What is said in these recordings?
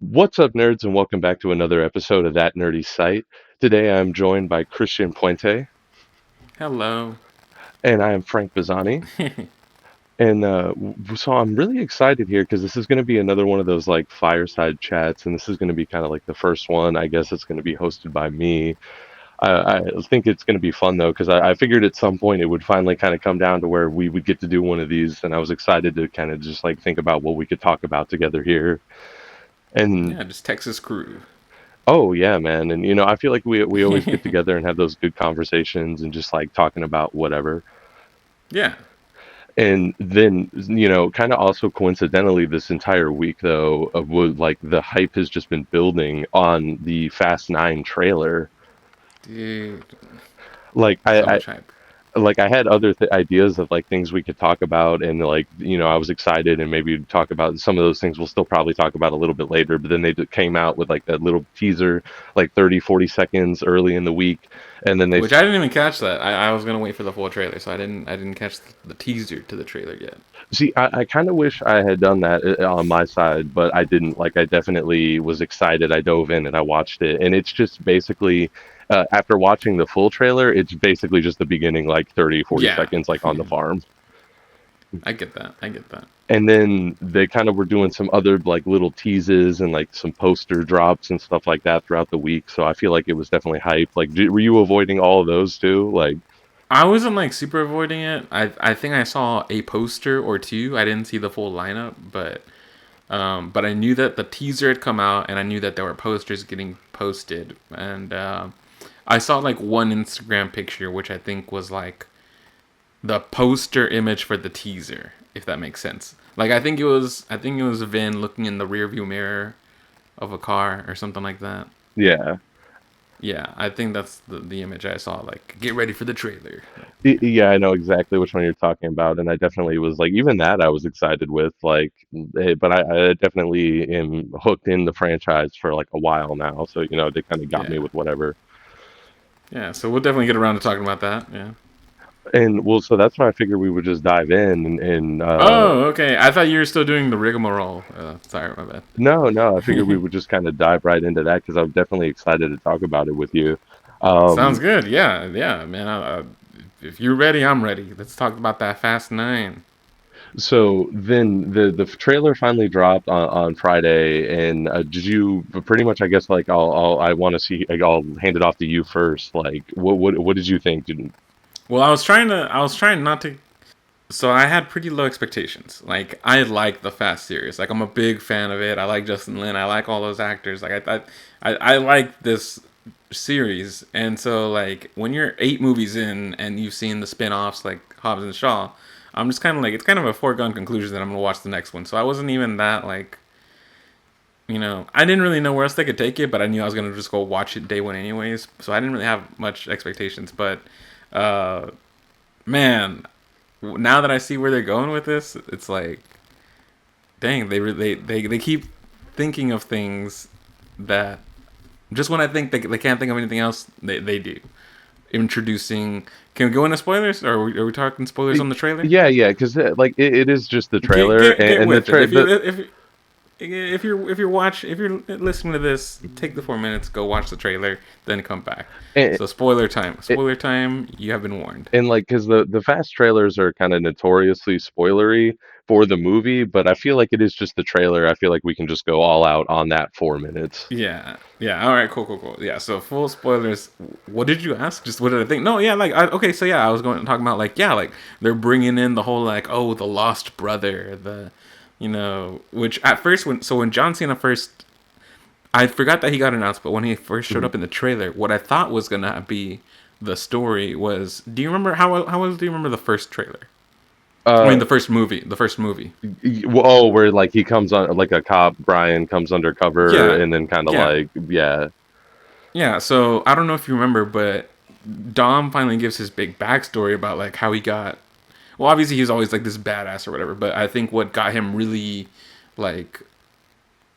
What's up, nerds, and welcome back to another episode of That Nerdy Site. Today I'm joined by Christian Puente, Hello. and I am Frank Bizzani. And so I'm really excited here because this is going to be another one of those like fireside chats, and this is going to be kind of like the first one. I guess it's going to be hosted by me. I think it's going to be fun though because I figured at some point it would finally kind of come down to where we would get to do one of these, and I was excited to kind of just like think about what we could talk about together here. And Yeah, just Texas crew. oh yeah, man. And I feel like we always get together and have those good conversations and just like talking about whatever. Yeah. And then, kind of also coincidentally this entire week though, of what like the hype has just been building on the Fast 9 trailer. Dude, Like so I, much hype. like I had other ideas of like things we could talk about, and like I was excited and maybe talk about some of those things we'll still probably talk about a little bit later, but then they came out with like that little teaser like 30-40 seconds early in the week, and then they Which I didn't even catch that. I was gonna wait for the full trailer, so I didn't catch the teaser to the trailer yet. see. I kind of wish I had done that on my side, but I didn't. Like I definitely was excited. I dove in and I watched it, and it's just basically after watching the full trailer, it's basically just the beginning, like 30-40 Yeah. seconds like on the farm. I get that. I get that. And then they kind of were doing some other like little teases and like some poster drops and stuff like that throughout the week. So I feel like it was definitely hype. Like, were you avoiding all of those too? Like, I wasn't like super avoiding it. I think I saw a poster or two. I didn't see the full lineup, but I knew that the teaser had come out, and I knew that there were posters getting posted, and I saw like one Instagram picture, which I think was like the poster image for the teaser, if that makes sense. Like I think it was Vin looking in the rearview mirror of a car or something like that. yeah. Yeah, I think that's the image I saw. Like, get ready for the trailer. Like, Yeah, I know exactly which one you're talking about, and I definitely was like, even that I was excited with, like, but I definitely am hooked in the franchise for like a while now, so they kind of got me yeah, with whatever. yeah. So we'll definitely get around to talking about that. Yeah. And well, so that's why I figured we would just dive in and Oh, okay. I thought you were still doing the rigmarole. Sorry, my no, no, I figured we bad. would just kind of dive right into that because I'm definitely excited to talk about it with you. Sounds Um, good. Yeah, yeah, man. If you're ready, I'm ready. Let's talk about that Fast Nine. so then the trailer finally dropped on Friday, and did you pretty much? I guess like I want to see. Like, I'll hand it off to you first. Like, what did you think? Well, I was trying not to. So I had pretty low expectations. Like, I like the Fast series. Like, I'm a big fan of it. I like Justin Lin. I like all those actors. Like, I like this series. And so, like, when you're 8 movies in and you've seen the spin-offs like Hobbs and Shaw, I'm just kind of like, it's kind of a foregone conclusion that I'm gonna watch the next one. So I wasn't even that like, I didn't really know where else they could take it, but I knew I was gonna just go watch it day one anyways. So I didn't really have much expectations. But uh, man, now that I see where they're going with this, it's like, dang, they keep thinking of things that just when I think they can't think of anything else, they do. Introducing, can we go into spoilers, or are we talking spoilers on the trailer? Yeah, yeah, because like it is just the Get trailer, get and, get and the with it. tra the If you're listening to this, take the 4 minutes, go watch the trailer, then come back. and, So spoiler time. Spoiler time. You have been warned. and like because the fast trailers are kind of notoriously spoilery for the movie, but I feel like it is just the trailer. I feel like we can just go all out on that 4 minutes. Yeah, yeah. All right, cool, cool, cool. Yeah. So full spoilers. What did you ask? Just what did I think? No, yeah. Like, okay. So yeah, I was going to talk about like, yeah, like they're bringing in the whole like, oh, the lost brother, which at first when John Cena first, I forgot that he got announced, but when he first showed Mhm. up in the trailer, what I thought was gonna be the story was. Do you remember do you remember the first trailer? I mean, Uh, the first movie. The first movie. oh, where like he comes on like a cop, Brian comes undercover, Yeah, and then kind of yeah, like yeah, yeah. So I don't know if you remember, but Dom finally gives his big backstory about like how he got. Well, obviously he's always like this badass or whatever, but I think what got him really like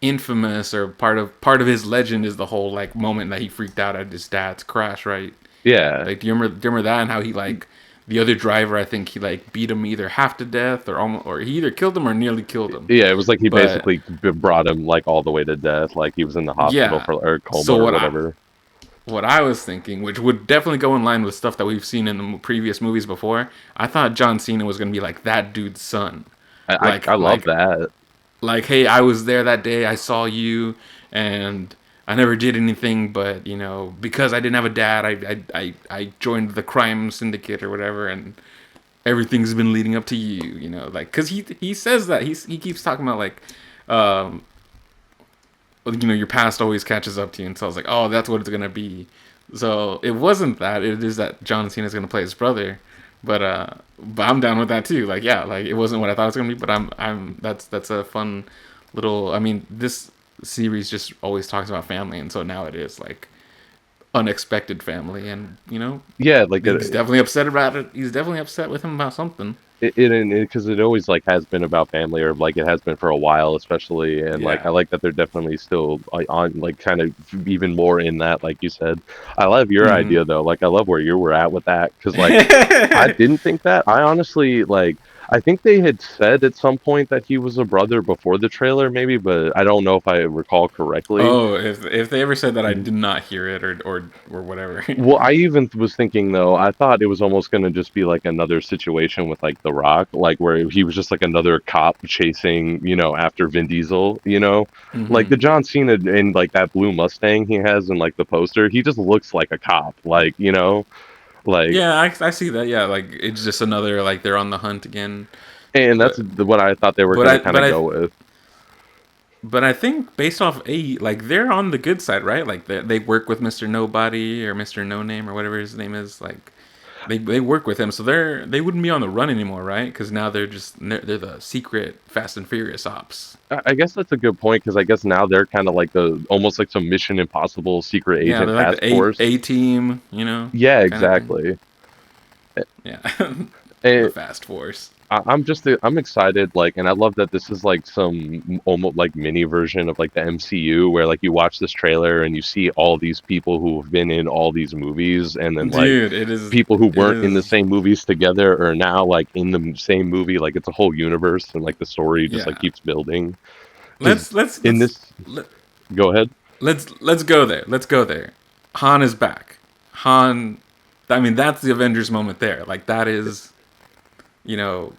infamous or part of his legend is the whole like moment that he freaked out at his dad's crash, right? yeah. Like, do you remember that and how he like the other driver, I think he like beat him either half to death or almost, or he either killed him or nearly killed him. Yeah, it was like he But basically brought him like all the way to death. Like he was in the hospital yeah, for or coma so or whatever. what I was thinking, which would definitely go in line with stuff that we've seen in the previous movies before, I thought John Cena was gonna be like that dude's son, I like love like that. like hey, I was there that day, I saw you, and I never did anything, but because I didn't have a dad, I joined the crime syndicate or whatever, and everything's been leading up to you, like because he says that he keeps talking about like, um, your past always catches up to you, and so I was like, oh, that's what it's gonna be. So it wasn't that. It is that John Cena's gonna play his brother, but I'm down with that too. Like yeah, like it wasn't what I thought it was gonna be, but that's a fun little. I mean, this series just always talks about family, and so now it is like unexpected family, and Yeah, like he's definitely upset about it. He's definitely upset with him about something. because it always like has been about family, or like it has been for a while, especially. And like I Yeah. like that they're definitely still like on like kind of even more in that, like you said. I love your Mm-hmm. idea though. Like I love where you were at with that because like I didn't think that. I honestly like. I think they had said at some point that he was a brother before the trailer, maybe, but I don't know if I recall correctly. Oh, if they ever said that, I did not hear it or whatever. Well, I even was thinking though, I thought it was almost going to just be like another situation with like The Rock, like where he was just like another cop chasing, after Vin Diesel, like Hmm. the John Cena in like that blue Mustang he has in like the poster, he just looks like a cop, like, like, Yeah, I see that. Yeah, like it's just another like they're on the hunt again. and that's But what I thought they were but going to I kind but of I go with. but I think based off like they're on the good side, right? Like they work with Mister Nobody or Mister No Name or whatever his name is. Like they work with him, so they wouldn't be on the run anymore, right? Because now they're the secret Fast and Furious ops. I guess that's a good point because I guess now they're kind of like the almost like some Mission Impossible secret Yeah, agent they're like task the A force. team, Yeah, kind of thing. exactly. Yeah, the And Fast Force. I'm excited, like, and I love that this is like some almost like mini version of like the MCU where like you watch this trailer and you see all these people who have been in all these movies, and then like Dude, it is. people who It weren't in the is. same movies together are now like in the same movie. Like it's a whole universe, and like the story just like Yeah. keeps building. Because Let's let's in let's this, let, go ahead. let's go there. Let's go there. Han is back. Han. I mean, that's the Avengers moment there. Like that is, you know,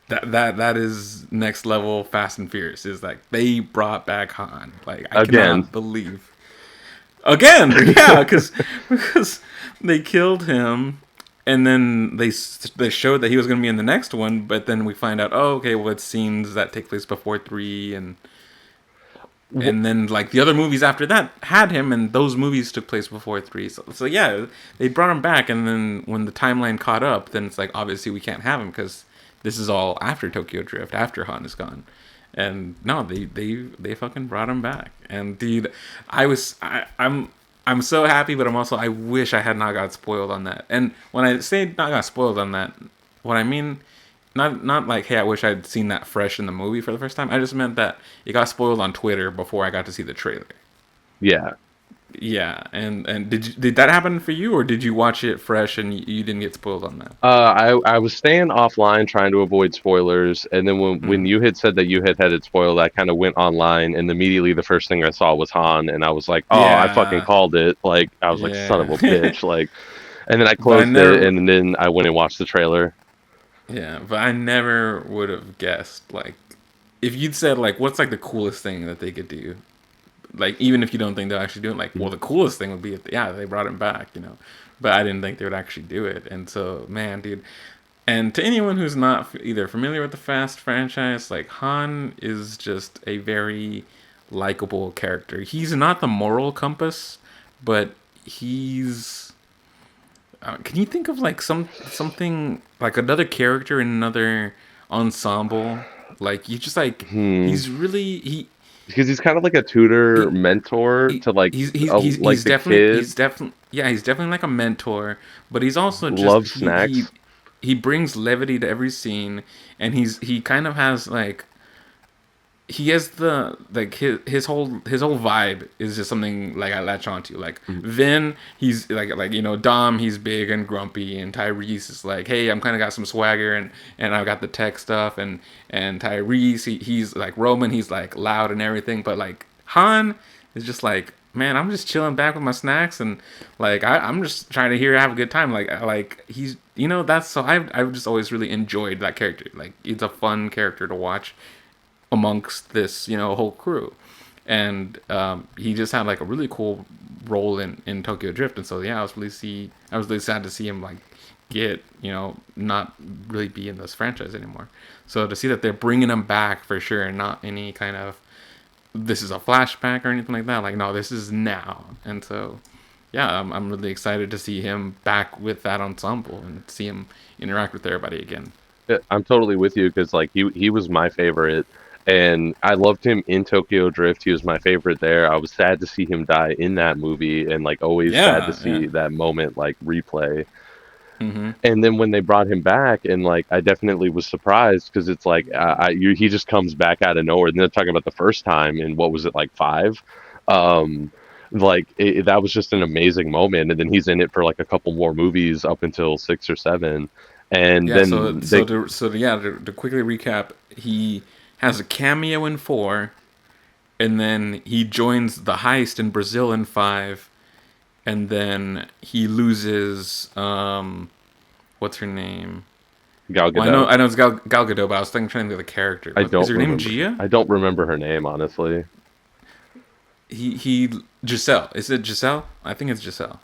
that is next level Fast and Furious. Is like they brought back Han. Like I Again, cannot believe again. Yeah, because they killed him. And then they showed that he was going to be in the next one, but then we find out, oh, okay, well, it's scenes that take place before three, and then like the other movies after that had him, and those movies took place before three. So yeah, they brought him back, and then when the timeline caught up, then it's like obviously we can't have him because this is all after Tokyo Drift, after Han is gone. And no, they fucking brought him back. And dude, I'm so happy, but I'm also I wish I had not got spoiled on that. And when I say not got spoiled on that, what I mean not like hey I wish I'd seen that fresh in the movie for the first time. I just meant that it got spoiled on Twitter before I got to see the trailer. yeah. Yeah, and did that happen for you, or did you watch it fresh and you didn't get spoiled on that? I was staying offline trying to avoid spoilers, and then when Mm. you had said that you had it spoiled, I kind of went online, and immediately the first thing I saw was Han, and I was like, oh, I fucking Yeah, called it. Like I was like, son of yeah. a bitch. Like, and then I But I closed it, never, and then I went and watched the trailer. yeah, but I never would have guessed like if you'd said like what's like the coolest thing that they could do, like even if you don't think they'll actually do it, like well the coolest thing would be if yeah they brought him back. But I didn't think they would actually do it, and so man, dude. And to anyone who's not either familiar with the Fast franchise, like Han is just a very likable character. He's not the moral compass, but he's. Can you think of like something like another character in another ensemble? Like you just like Hmm. he's really Because he's kind of like a tutor he mentor to like like he's the definitely kids. yeah he's definitely like a mentor, but he's also just Love snacks. he brings levity to every scene, and he kind of has like he has the like his whole vibe is just something like I latch onto. Like Mhm. Vin, he's like Dom, he's big and grumpy, and Tyrese is like, hey, I'm kind of got some swagger and I've got the tech stuff, and Tyrese, he's like Roman, he's like loud and everything, but like Han is just like, man, I'm just chilling back with my snacks and like I'm just trying to have a good time. Like he's that's so I've just always really enjoyed that character. Like it's a fun character to watch amongst this whole crew, and he just had like a really cool role in Tokyo Drift, and so yeah, I was really sad to see him like get not really be in this franchise anymore. So to see that they're bringing him back for sure, and not any kind of this is a flashback or anything like that. Like no, this is now, and so yeah, I'm really excited to see him back with that ensemble and see him interact with everybody again. Yeah, I'm totally with you because like he was my favorite, and I loved him in Tokyo Drift. He was my favorite there. I was sad to see him die in that movie, and like always sad to Yeah, yeah. see that moment like replay. Mm-hmm. And then when they brought him back, and like I definitely was surprised because it's like he just comes back out of nowhere. And they're talking about the first time in what was it like five, um, that was just an amazing moment. And then he's in it for like a couple more movies up until six or seven, and Yeah, so then so they to so to, yeah to quickly recap, he has a cameo in 4, and then he joins the heist in Brazil in 5, and then he loses what's her name? Gal Well, Gadot. I know it's Gal Gadot, but I was trying to think of the character. Is her name Gia? I don't remember her name honestly. He Giselle. Is it Giselle? I think it's Giselle.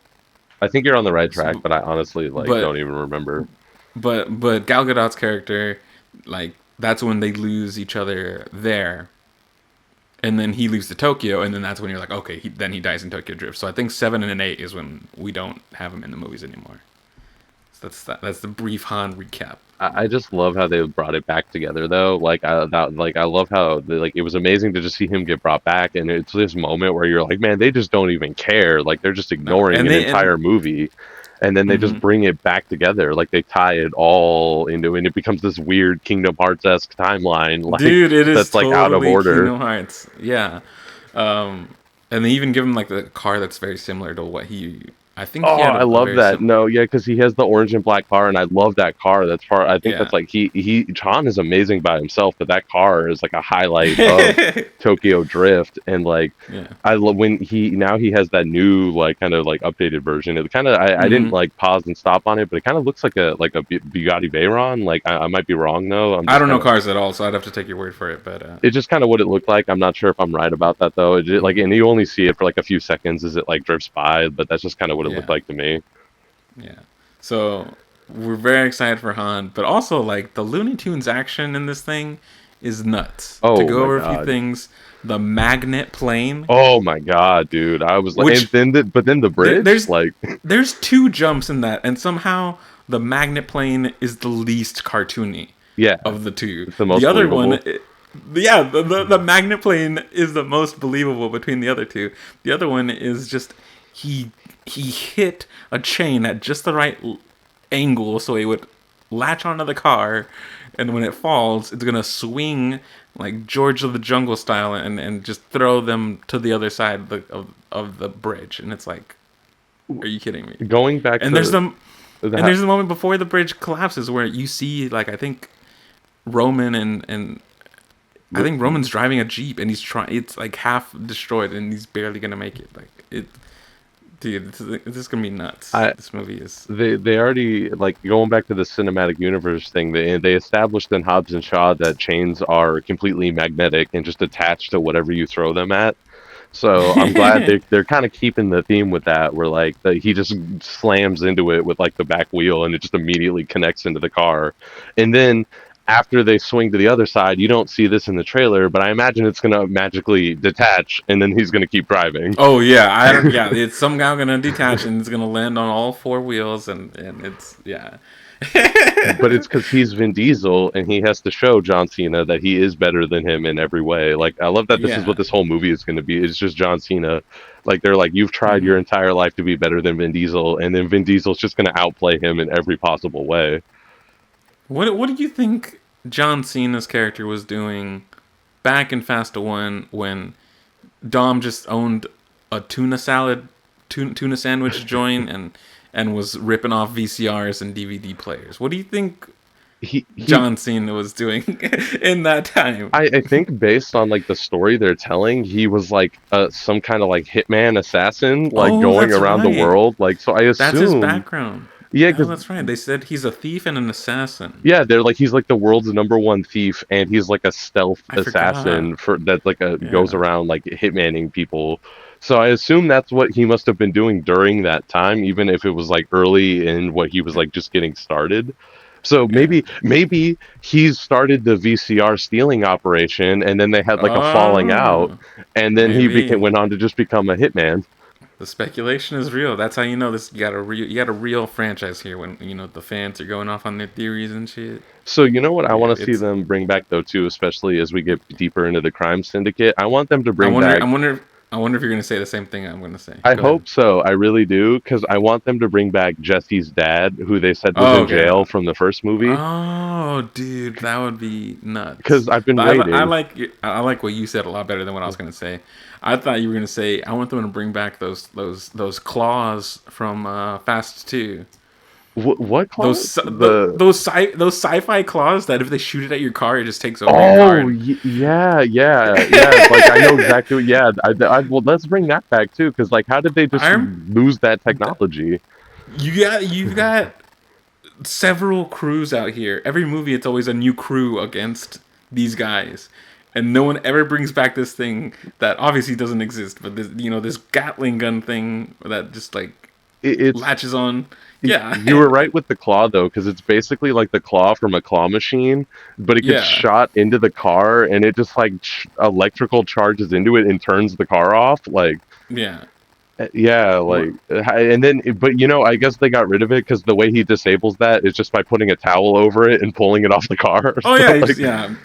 I think you're on the right track, So, but I honestly like but don't even remember. but Gal Gadot's character, like that's when they lose each other there, and then he leaves to Tokyo, and then that's when you're like, okay, then he dies in Tokyo Drift. So I think 7 and 8 is when we don't have him in the movies anymore. So that's the brief Han recap. I just love how they brought it back together though. I love how like it was amazing to just see him get brought back, and it's this moment where you're like, man, they just don't even care. Like they're just No, ignoring and an they and entire movie, and then they just hmm bring it back together. Like they tie it all into, and it becomes this weird Kingdom Hearts esque timeline, like dude, it is that's like out of totally order. Kingdom Hearts. Yeah, and they even give him like the car that's very similar to what he. I think Oh, he had I a love very that. sim. No, yeah, because he has the orange and black car, and I love that car. That's part. I think that's Yeah. like John is amazing by himself, but that car is like a highlight of Tokyo Drift. And like, Yeah. I love when he has that new like kind of like updated version. It kind of I didn't hmm like pause and stop on it, but it kind of looks like a Bugatti Veyron. Like I might be wrong though. I'm I just don't know kind of cars at all, so I'd have to take your word for it. But it's just kind of what it looked like. I'm not sure if I'm right about that though. Like, mhm. and you only see it for like a few seconds as it like drifts by, but that's just kind of what it looked Yeah, like to me. yeah. So we're very excited for Han, but also like the Looney Tunes action in this thing is nuts. To Oh go my over a few god. things, the magnet plane, Oh my god, dude. I was like, and which then the there, bridge, there's like, there's two jumps in that, and somehow the magnet plane is the least cartoony yeah, of the two. it's the The most other one, believable. yeah, the magnet plane is the most believable between the other two. The other one is just he he hit a chain at just the right angle so it would latch onto the car, and when it falls, it's gonna swing like George of the Jungle style and just throw them to the other side of the bridge. And it's like, are you kidding me? Going back And there's to the and that, there's the moment before the bridge collapses where you see like I think Roman and I think Roman's driving a Jeep and he's trying. It's like half destroyed and he's barely gonna make it. Like it, dude. This is gonna be nuts. I This movie is. they already like going back to the cinematic universe thing. They established in Hobbs and Shaw that chains are completely magnetic and just attached to whatever you throw them at. So I'm glad they're kind of keeping the theme with that, where like he just slams into it with like the back wheel, and it just immediately connects into the car. And then after they swing to the other side, you don't see this in the trailer, but I imagine it's gonna magically detach, and then he's gonna keep driving. Oh yeah, I don't. Yeah, it's somehow gonna detach and it's gonna land on all four wheels and it's yeah. But it's because he's Vin Diesel, and he has to show John Cena that he is better than him in every way. Like I love that this is what Yeah. this whole movie is going to be. It's just John Cena. Like they're like, you've tried your hmm entire life to be better than Vin Diesel, and then Vin Diesel's just going to outplay him in every possible way. What do you think John Cena's character was doing back in Fast 1 when Dom just owned a tuna sandwich joint and was ripping off VCRs and DVD players. What do you think he John Cena was doing in that time? I think based on like the story they're telling, he was like some kind of like hitman assassin, like Oh, going that's around the right. world. Like, so I That's his assume, background. yeah, Oh, because that's right. They said he's a thief and an assassin. yeah, they're like he's like the world's number one thief, and he's like a stealth I forgot. assassin for that like goes Yeah. around like hitmanning people. So I assume that's what he must have been doing during that time, even if it was like early in what he was like just getting started. So Yeah. maybe he started the VCR stealing operation, and then they had like a falling out, Oh, and then he became maybe. went on to just become a hitman. The speculation is real. That's how you know this. You got a real franchise here when you know the fans are going off on their theories and shit. So you know what I Yeah, want to see it's. them bring back though too, especially as we get deeper into the crime syndicate. I want them to I bring wonder. back. I wonder. I wonder if you're gonna say the same thing I'm gonna say. I Go ahead. hope so. I really do, because I want them to bring back Jesse's dad, who they said was Oh, in okay. jail from the first movie. Oh, dude, that would be nuts. Because I've been But I waiting. like I like what you said a lot better than what I was gonna say. I thought you were gonna say I want them to bring back those claws from Fast Two. What clause? Those sci-fi claws that if they shoot it at your car, it just takes over your car. Oh, yeah. Like I know exactly. Yeah, well, let's bring that back too, because like, how did they just I'm lose that technology? you've got several crews out here. Every movie, it's always a new crew against these guys, and no one ever brings back this thing that obviously doesn't exist. But this Gatling gun thing that just like It's latches on. Yeah, you were right with the claw though, because it's basically like the claw from a claw machine, but it gets yeah, shot into the car, and it just like electrical charges into it and turns the car off. Like, yeah. yeah, What? like, and then, but I guess they got rid of it because the way he disables that is just by putting a towel over it and pulling it off the car. Oh So yeah, like, yeah.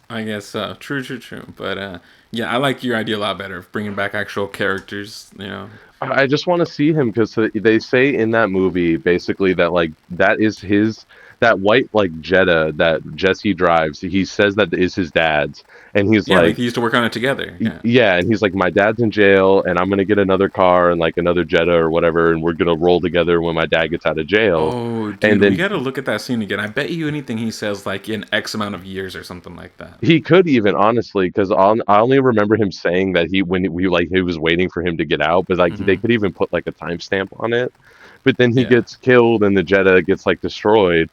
I guess so. True, true, true. But yeah, I like your idea a lot better of bringing back actual characters. You know. I just want to see him because they say in that movie basically that like that is his that white like Jetta that Jesse drives. He says that is his dad's, and he's Yeah, like like, he used to work on it together. Yeah. yeah, and he's like, my dad's in jail, and I'm gonna get another car and like another Jetta or whatever, and we're gonna roll together when my dad gets out of jail. Oh, And dude, we then gotta look at that scene again. I bet you anything he says like in X amount of years or something like that. he could even honestly, because I only remember him saying that he when we like he was waiting for him to get out, but like they Hmm. could even put like a timestamp on it. But then he Yeah. gets killed and the Jetta gets like destroyed.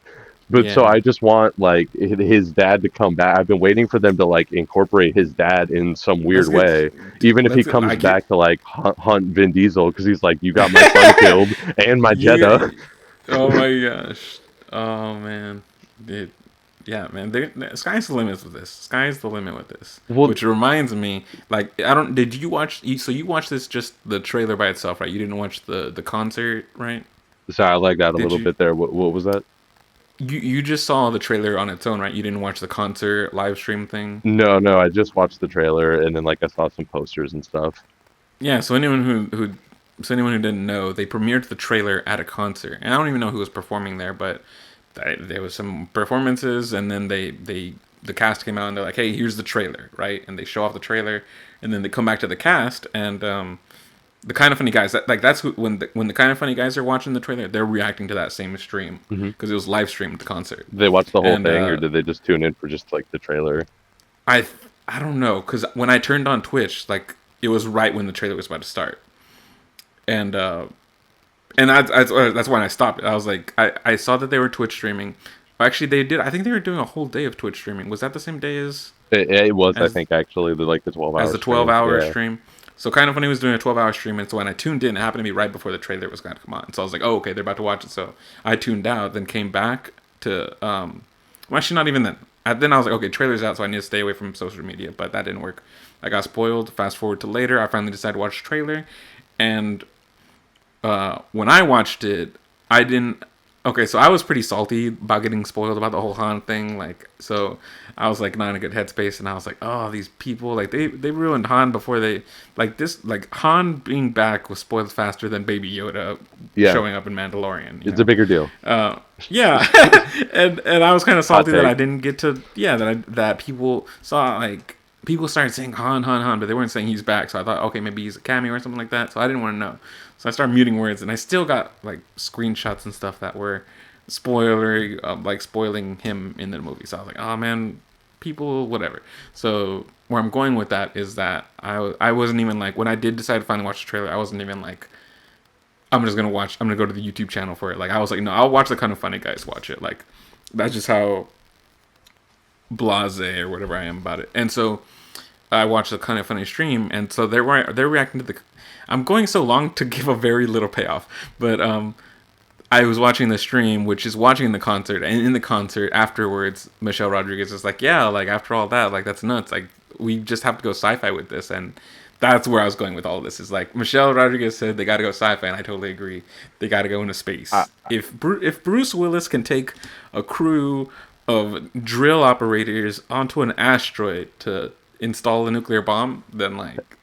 But so Yeah. I just want like his dad to come back. I've been waiting for them to like incorporate his dad in some Let's weird get, way, dude. even if he Let's get. comes I get back to like hunt Vin Diesel because he's like, you got my son killed and my Jetta. you. Oh my gosh. Oh man, dude. Yeah, man. Sky's the limit with this. Sky's the limit with this. Well, Which reminds me, like, I don't. Did you watch? So you watched this just the trailer by itself, right? You didn't watch the concert, right? sorry, I like that a Did little you? bit there. What was that? You just saw the trailer on its own, right? You didn't watch the concert live stream thing. No, I just watched the trailer and then like I saw some posters and stuff. Yeah. So anyone who didn't know, they premiered the trailer at a concert, and I don't even know who was performing there, but there was some performances, and then the cast came out and they're like, "Hey, here's the trailer," right? And they show off the trailer, and then they come back to the cast, and the kind of funny guys that's who, when the kind of funny guys are watching the trailer, they're reacting to that same stream Hmm. because it was live streamed the concert, Did they watch the whole and thing or did they just tune in for just like the trailer? I I don't know because when I turned on Twitch, like it was right when the trailer was about to start, and that's when I stopped it. I was like, I saw that they were Twitch streaming. Actually, they did. I think they were doing a whole day of Twitch streaming. Was that the same day It was, I as think, actually the like the as 12-hour the 12 stream. hour Yeah. stream? So kind of funny was doing a 12-hour stream, and so when I tuned in, it happened to be right before the trailer was going to come on. So I was like, oh, okay, they're about to watch it. So I tuned out, then came back to well, actually not even then. Then I was like, okay, trailer's out, so I need to stay away from social media. But that didn't work. I got spoiled. Fast forward to later, I finally decided to watch the trailer, and when I watched it, I didn't. Okay, so I was pretty salty about getting spoiled about the whole Han thing. Like, so I was like not in a good headspace, and I was like, oh, these people, like they ruined Han before they like this. Like Han being back was spoiled faster than Baby Yoda Yeah. showing up in Mandalorian. It's a bigger deal. Yeah, and I was kind of Hot salty that take. I didn't get to that people saw like people started saying Han, Han, Han, but they weren't saying he's back. So I thought, okay, maybe he's a cameo or something like that. So I didn't want to know. So I started muting words, and I still got like screenshots and stuff that were spoilery, like spoiling him in the movie. So I was like, oh man, people, whatever. So where I'm going with that is that I wasn't even like, when I did decide to finally watch the trailer, I wasn't even like, I'm just gonna watch. I'm gonna go to the YouTube channel for it. Like I was like, no, I'll watch the Kind of Funny guys watch it. Like that's just how blasé or whatever I am about it. And so I watched the Kind of Funny stream, and so they're reacting to the. I'm going so long to give a very little payoff, but I was watching the stream, which is watching the concert, and in the concert afterwards, Michelle Rodriguez is like, yeah, like after all that, like that's nuts. Like we just have to go sci-fi with this, and that's where I was going with all this. Is like Michelle Rodriguez said they got to go sci-fi, and I totally agree. They got to go into I, space. If Bruce Willis can take a crew of drill operators onto an asteroid to install a nuclear bomb, then like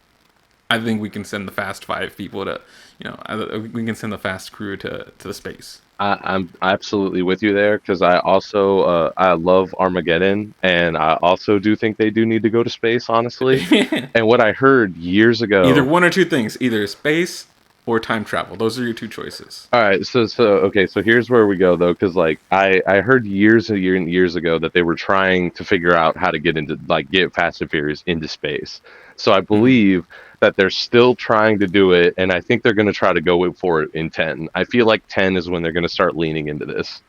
I think we can send the Fast Five people to, we can send the Fast crew to the space. I'm absolutely with you there because I also I love Armageddon, and I also do think they do need to go to space, honestly. And what I heard years Either ago. one or two things, either space or time travel. Those are your two choices. All right, so here's where we go though, because like I heard years ago that they were trying to figure out how to get Fast and Furious into space. So I Mm-hmm. believe that they're still trying to do it, and I think they're going to try to for it in 10. I feel like 10 is when they're going to start leaning into this.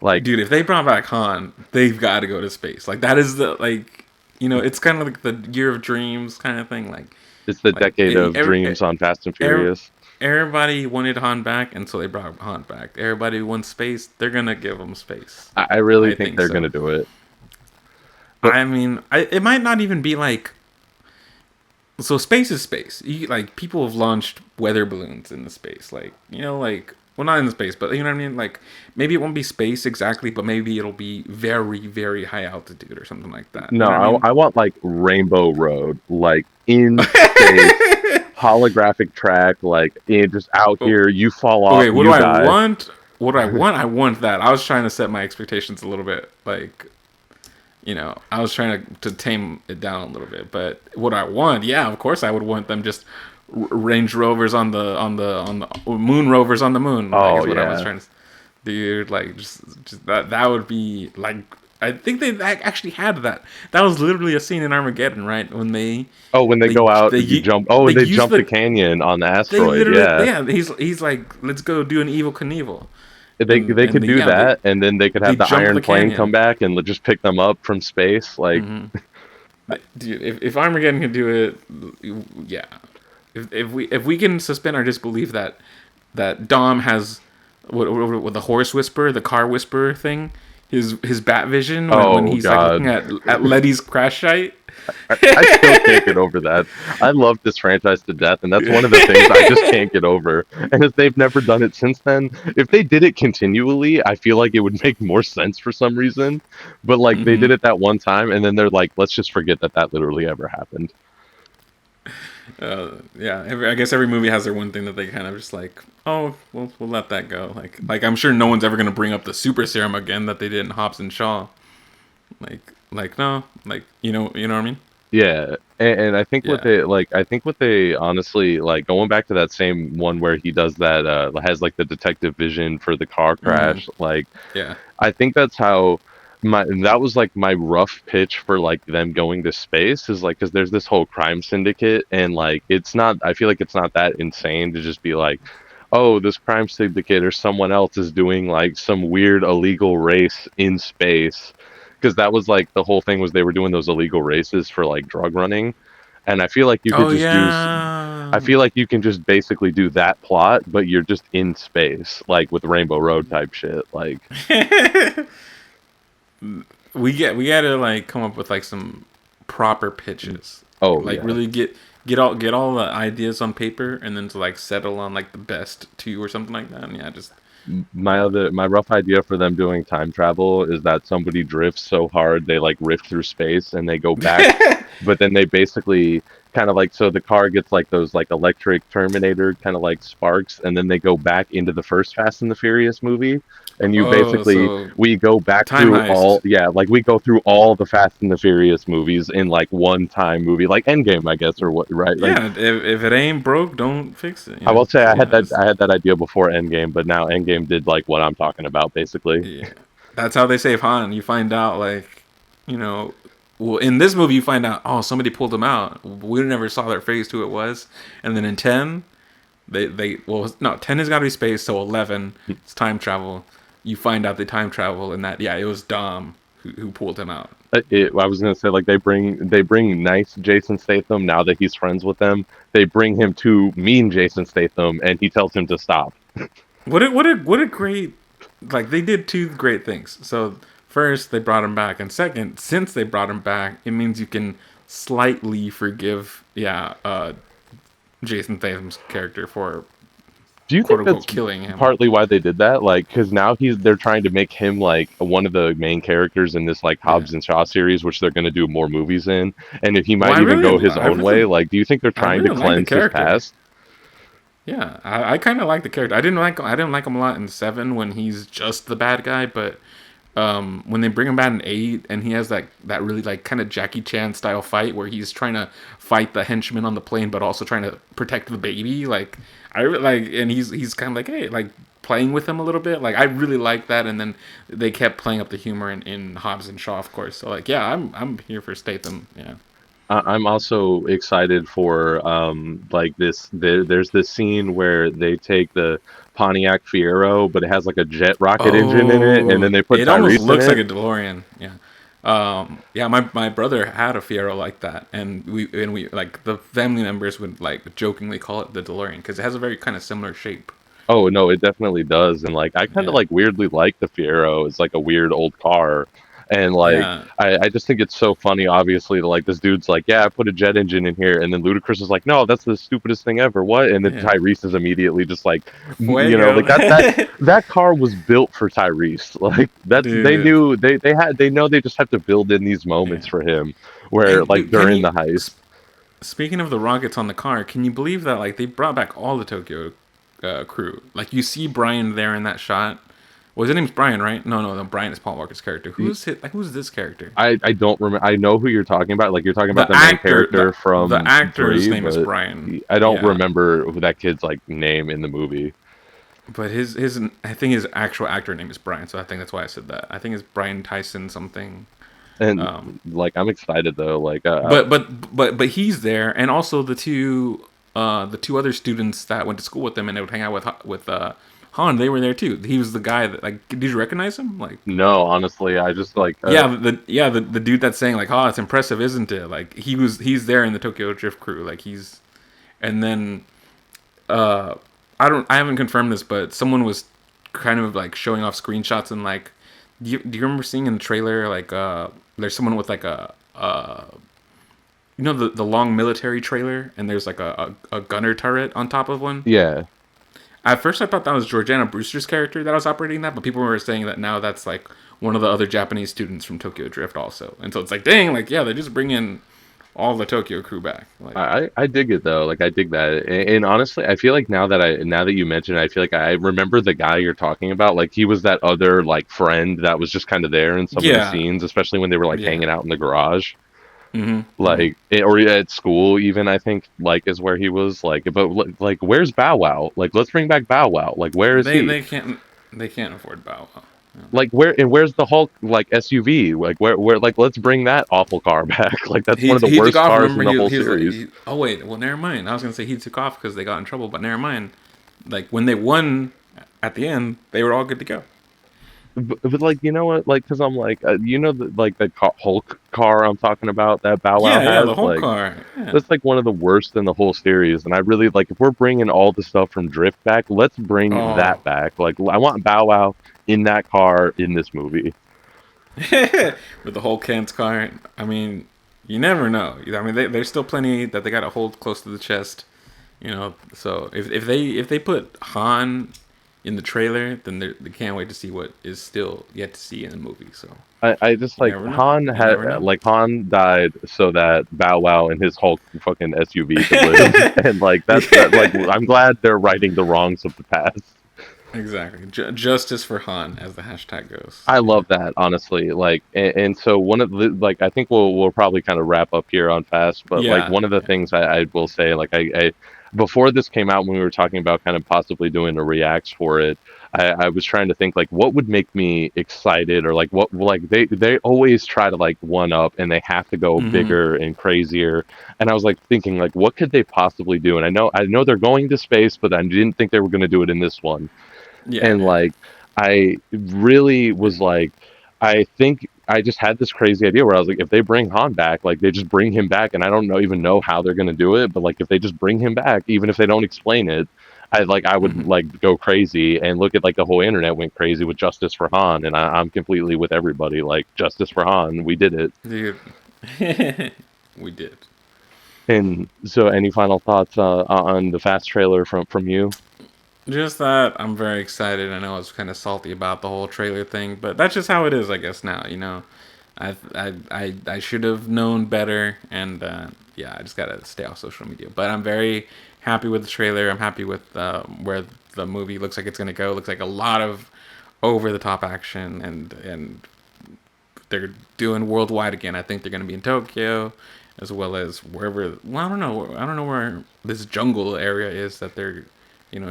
Like Dude, if they brought back Han, they've got to go to space. Like that is the it's kind of like the year of dreams kind of thing. it's the Like decade of dreams on Fast and every, Furious. everybody wanted Han back, and so they brought Han back. Everybody wants space. They're gonna give him space. I really I think think they're going so. to do it. But I mean, it might not even be like so. Space is space. Like people have launched weather balloons in the space. Like well, not in the space, but you know what I mean. Like maybe it won't be space exactly, but maybe it'll be very very high altitude or something like that. no, You know what I mean? I want like Rainbow Road, like in space, holographic track, like just out Oh, here. You fall off, okay, what do you I die. want? What do I want? I want that. I was trying to set my expectations a little bit, like I was trying to tame it down a little bit. But what I want, yeah, of course, I would want them just Range Rovers on the moon rovers on the moon. Like Oh is what I was yeah. trying to, dude. Like just that would be like. I think they actually had that. That was literally a scene in Armageddon, right? When Oh, when they they go out, they you jump. Oh, they and they use jump the the canyon on the they asteroid. literally, Yeah, yeah. He's like, let's go do an evil Knievel, they and could they, do yeah, that, and then they could they have the jump Iron the Plane come canyon. back and just pick them up from space. Like, Hmm. Dude, if Armageddon can do it, yeah. If we can suspend our disbelief that Dom has what the horse whisper, the car whisper thing, his bat vision when oh he's like god, looking at Letty's crash site. I still can't get over that. I love this franchise to death, and that's one of the things I just can't get over. And if they've never done it since then, if they did it continually, I feel like it would make more sense for some reason. But like they Hmm. did it that one time, and then they're like, let's just forget that that literally ever happened. Yeah, I guess every movie has their one thing that they kind of just like, oh, we'll let that go. Like I'm sure no one's ever gonna bring up the super serum again that they did in Hobbs and Shaw. Like no, like you know what I mean? Yeah, and I think Yeah. I think what they honestly like going back to that same one where he does that has like the detective vision for the car Hmm. crash. Like Yeah. I think that's how that was like my rough pitch for like them going to space is like because there's this whole crime syndicate and like it's not I feel like it's not that insane to just be like, oh, this crime syndicate or someone else is doing like some weird illegal race in space because that was like the whole thing was they were doing those illegal races for like drug running, and I feel like you could Oh just do I yeah. feel like you can just basically do that plot, but you're just in space, like with Rainbow Road type shit. Like, We gotta like come up with like some proper pitches. oh Like yeah, really get all the ideas on paper and then to like settle on like the best two or something like that. And yeah, just my rough idea for them doing time travel is that somebody drifts so hard they like rift through space and they go back, but then they basically kind of like so the car gets like those like electric Terminator kind of like sparks, and then they go back into the first Fast and the Furious movie, and you Oh, basically so we go back time through all heist. yeah like we go through all the Fast and the Furious movies in like one time movie like Endgame I guess or what right like Yeah, if it ain't broke, don't fix it. I Yeah. will say So yeah, it's, I had that idea before Endgame, but now Endgame did like what I'm talking about basically. yeah. That's how they save Han. You find out like, you know, well in this movie you find out oh somebody pulled them out. We never saw their face who it was, and then in 10 they well no 10 has got to be space, so 11 it's time travel. You find out the time travel and that yeah it was Dom who pulled him out. I was gonna say like they bring nice Jason Statham now that he's friends with them. They bring him to mean Jason Statham, and he tells him to stop. What a great like they did two great things. So first they brought him back, and second, since they brought him back, it means you can slightly forgive Jason Statham's character for Do you quote think unquote that's killing him. partly why they did that? Like, because now they're trying to make him like one of the main characters in this like Yeah. Hobbs and Shaw series, which they're going to do more movies in, and if he Well, might even go his own way. Like, do you think they're I trying to really like the cleanse his character. past? Yeah, I kind of like the character. I didn't like him a lot in 7 when he's just the bad guy, but when they bring him back in 8 and he has that really like kind of Jackie Chan style fight where he's trying to fight the henchman on the plane but also trying to protect the baby like like and he's kind of like hey like playing with him a little bit like I really like that and then they kept playing up the humor in Hobbs and Shaw of course so like yeah I'm here for Statham yeah. I'm also excited for like there's this scene where they take the Pontiac Fiero, but it has like a jet rocket engine in it, and Oh, then they put it almost Tyrese in looks like it. a DeLorean. Yeah. Yeah, my brother had a Fiero like that, and we like the family members would like jokingly call it the DeLorean because it has a very kind of similar shape. Oh no, it definitely does. And like I kind of Yeah, like weirdly like the Fiero. It's like a weird old car. And like yeah, I just think it's so funny, obviously, to like this dude's like, yeah, I put a jet engine in here, and then Ludacris is like, no, that's the stupidest thing ever. What? And then yeah. Tyrese is immediately just like, Fuego, like that car was built for Tyrese. Like that's they dude. knew they know they just have to build in these moments Yeah. for him where And like dude, can during you? the heist. Speaking of the rockets on the car, can you believe that like they brought back all the Tokyo crew? Like you see Brian there in that shot. Well, his name's Brian, right? No. Brian is Paul Walker's character. Who's this character? I don't remember. I know who you're talking about. Like you're talking about The the main actor, character the from actor's three, name is but Brian. I don't Yeah, remember who that kid's like name in the movie. but his I think his actual actor name is Brian, so I think that's why I said that. I think it's Brian Tyson something. And Um, like I'm excited though. Like but he's there, and also the two other students that went to school with him and they would hang out with Han. They were there too. He was the guy that like. Did you recognize him? Like no, honestly, I just like the dude that's saying like, oh, it's impressive, isn't it? Like he's there in the Tokyo Drift crew. Like he's and then uh I haven't confirmed this, but someone was kind of like showing off screenshots and like do you remember seeing in the trailer like there's someone with like a you know the long military trailer and there's like a gunner turret on top of one. yeah. At first I thought that was Georgiana Brewster's character that was operating that, but people were saying that now that's like one of the other Japanese students from Tokyo Drift also. And so it's like dang, like yeah, they just bring in all the Tokyo crew back. Like I dig it though. Like I dig that. And honestly, I feel like now that you mention it, I feel like I remember the guy you're talking about. Like he was that other like friend that was just kind of there in some of the yeah, scenes, especially when they were like yeah. hanging out in the garage. Mhm. Mhm. Like or at school even I think like is where he was like but like where's Bow Wow, like let's bring back Bow Wow, like where is They he, they can't they can't afford Bow Wow. Yeah. like where's the Hulk like SUV, like where like let's bring that awful car back. Like that's one of the He took worst off. cars in Remember, the whole he was like, series. oh wait, well never mind. I was gonna say he took off because they got in trouble, but never mind. Like when they won at the end, they were all good to go. But like you know what, like because I'm like like the Hulk car I'm talking about that Bow Wow Yeah, the has, whole like car. Yeah, that's like one of the worst in the whole series. And I really like if we're bringing all the stuff from Drift back, let's bring oh, that back. Like I want Bow Wow in that car in this movie. with the whole Kent's car. I mean, you never know. I mean, there's still plenty that they gotta hold close to the chest. You know, so if they put Han in the trailer, then they can't wait to see what is still yet to see in the movie. So I just you like never know. Han You had never know. like Han died so that Bow Wow and his Hulk fucking SUV could live, and like that like Yeah. I'm glad they're righting the wrongs of the past. Exactly. Justice for Han, as the hashtag goes. I Yeah. love that honestly. Like, and so one of the like I think we'll probably kind of wrap up here on Fast, but like Yeah. one of the Yeah. things I will say, like I before this came out when we were talking about kind of possibly doing a reacts for it, I was trying to think like what would make me excited or like what like they always try to like one up and they have to go Hmm. bigger and crazier. And I was like thinking like what could they possibly do? And I know they're going to space, but I didn't think they were going to do it in this one. Yeah. And Yeah. like I really was like I think I just had this crazy idea where I was like if they bring Han back like they just bring him back and I don't know even know how they're going to do it but like if they just bring him back even if they don't explain it I would Hmm. like go crazy and look at like the whole internet went crazy with justice for Han and I'm completely with everybody like justice for Han we did it. Dude. We did. And so any final thoughts on the Fast trailer from you? Just that I'm very excited. I know I was kind of salty about the whole trailer thing, but that's just how it is, I guess. Now, I should have known better, and yeah, I just gotta stay off social media. But I'm very happy with the trailer. I'm happy with where the movie looks like it's gonna go. It looks like a lot of over the top action, and they're doing worldwide again. I think they're gonna be in Tokyo, as well as wherever. Well, I don't know. I don't know where this jungle area is that they're,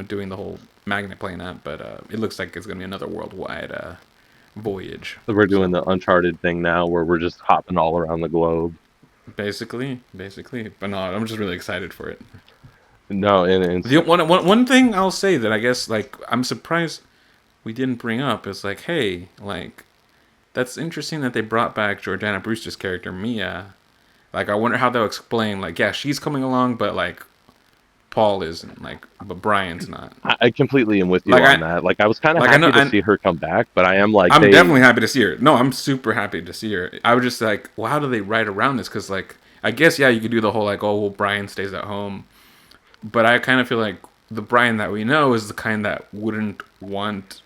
doing the whole magnet plane at. But it looks like it's gonna be another worldwide voyage. We're doing So the Uncharted thing now where we're just hopping all around the globe. basically. But no, I'm just really excited for it. No, and The one thing I'll say that I guess like I'm surprised we didn't bring up is like, hey, like that's interesting that they brought back Jordana Brewster's character Mia. Like I wonder how they'll explain like yeah she's coming along but like Paul isn't like but Brian's not. I completely am with you Like on that. Like I was kind of I know happy to see her come back, but I am like I'm they definitely happy to see her. No, I'm super happy to see her. I was just like, well, how do they write around this? Because like I guess yeah you could do the whole like oh well Brian stays at home, but I kind of feel like the Brian that we know is the kind that wouldn't want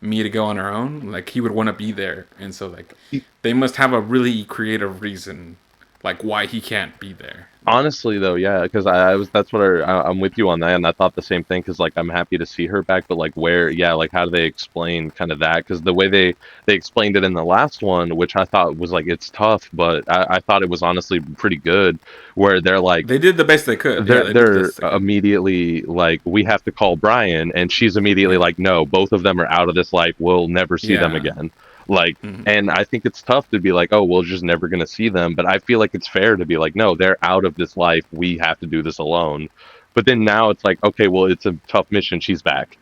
me to go on her own. Like he would want to be there, and so like they must have a really creative reason, like why he can't be there. honestly though, yeah, because I was that's what I'm with you on that, and I thought the same thing. Because like I'm happy to see her back, but like where, yeah, like how do they explain kind of that? Because the way they explained it in the last one, which I thought was like it's tough, but I thought it was honestly pretty good, where they're like They did the best they could. Yeah, they're they did the they're best they could. immediately like we have to call Brian and she's immediately Yeah, like no both of them are out of this life we'll never see them yeah, again like hmm and I think it's tough to be like oh we're just never going to see them but I feel like it's fair to be like no they're out of this life we have to do this alone but then now it's like okay well it's a tough mission she's back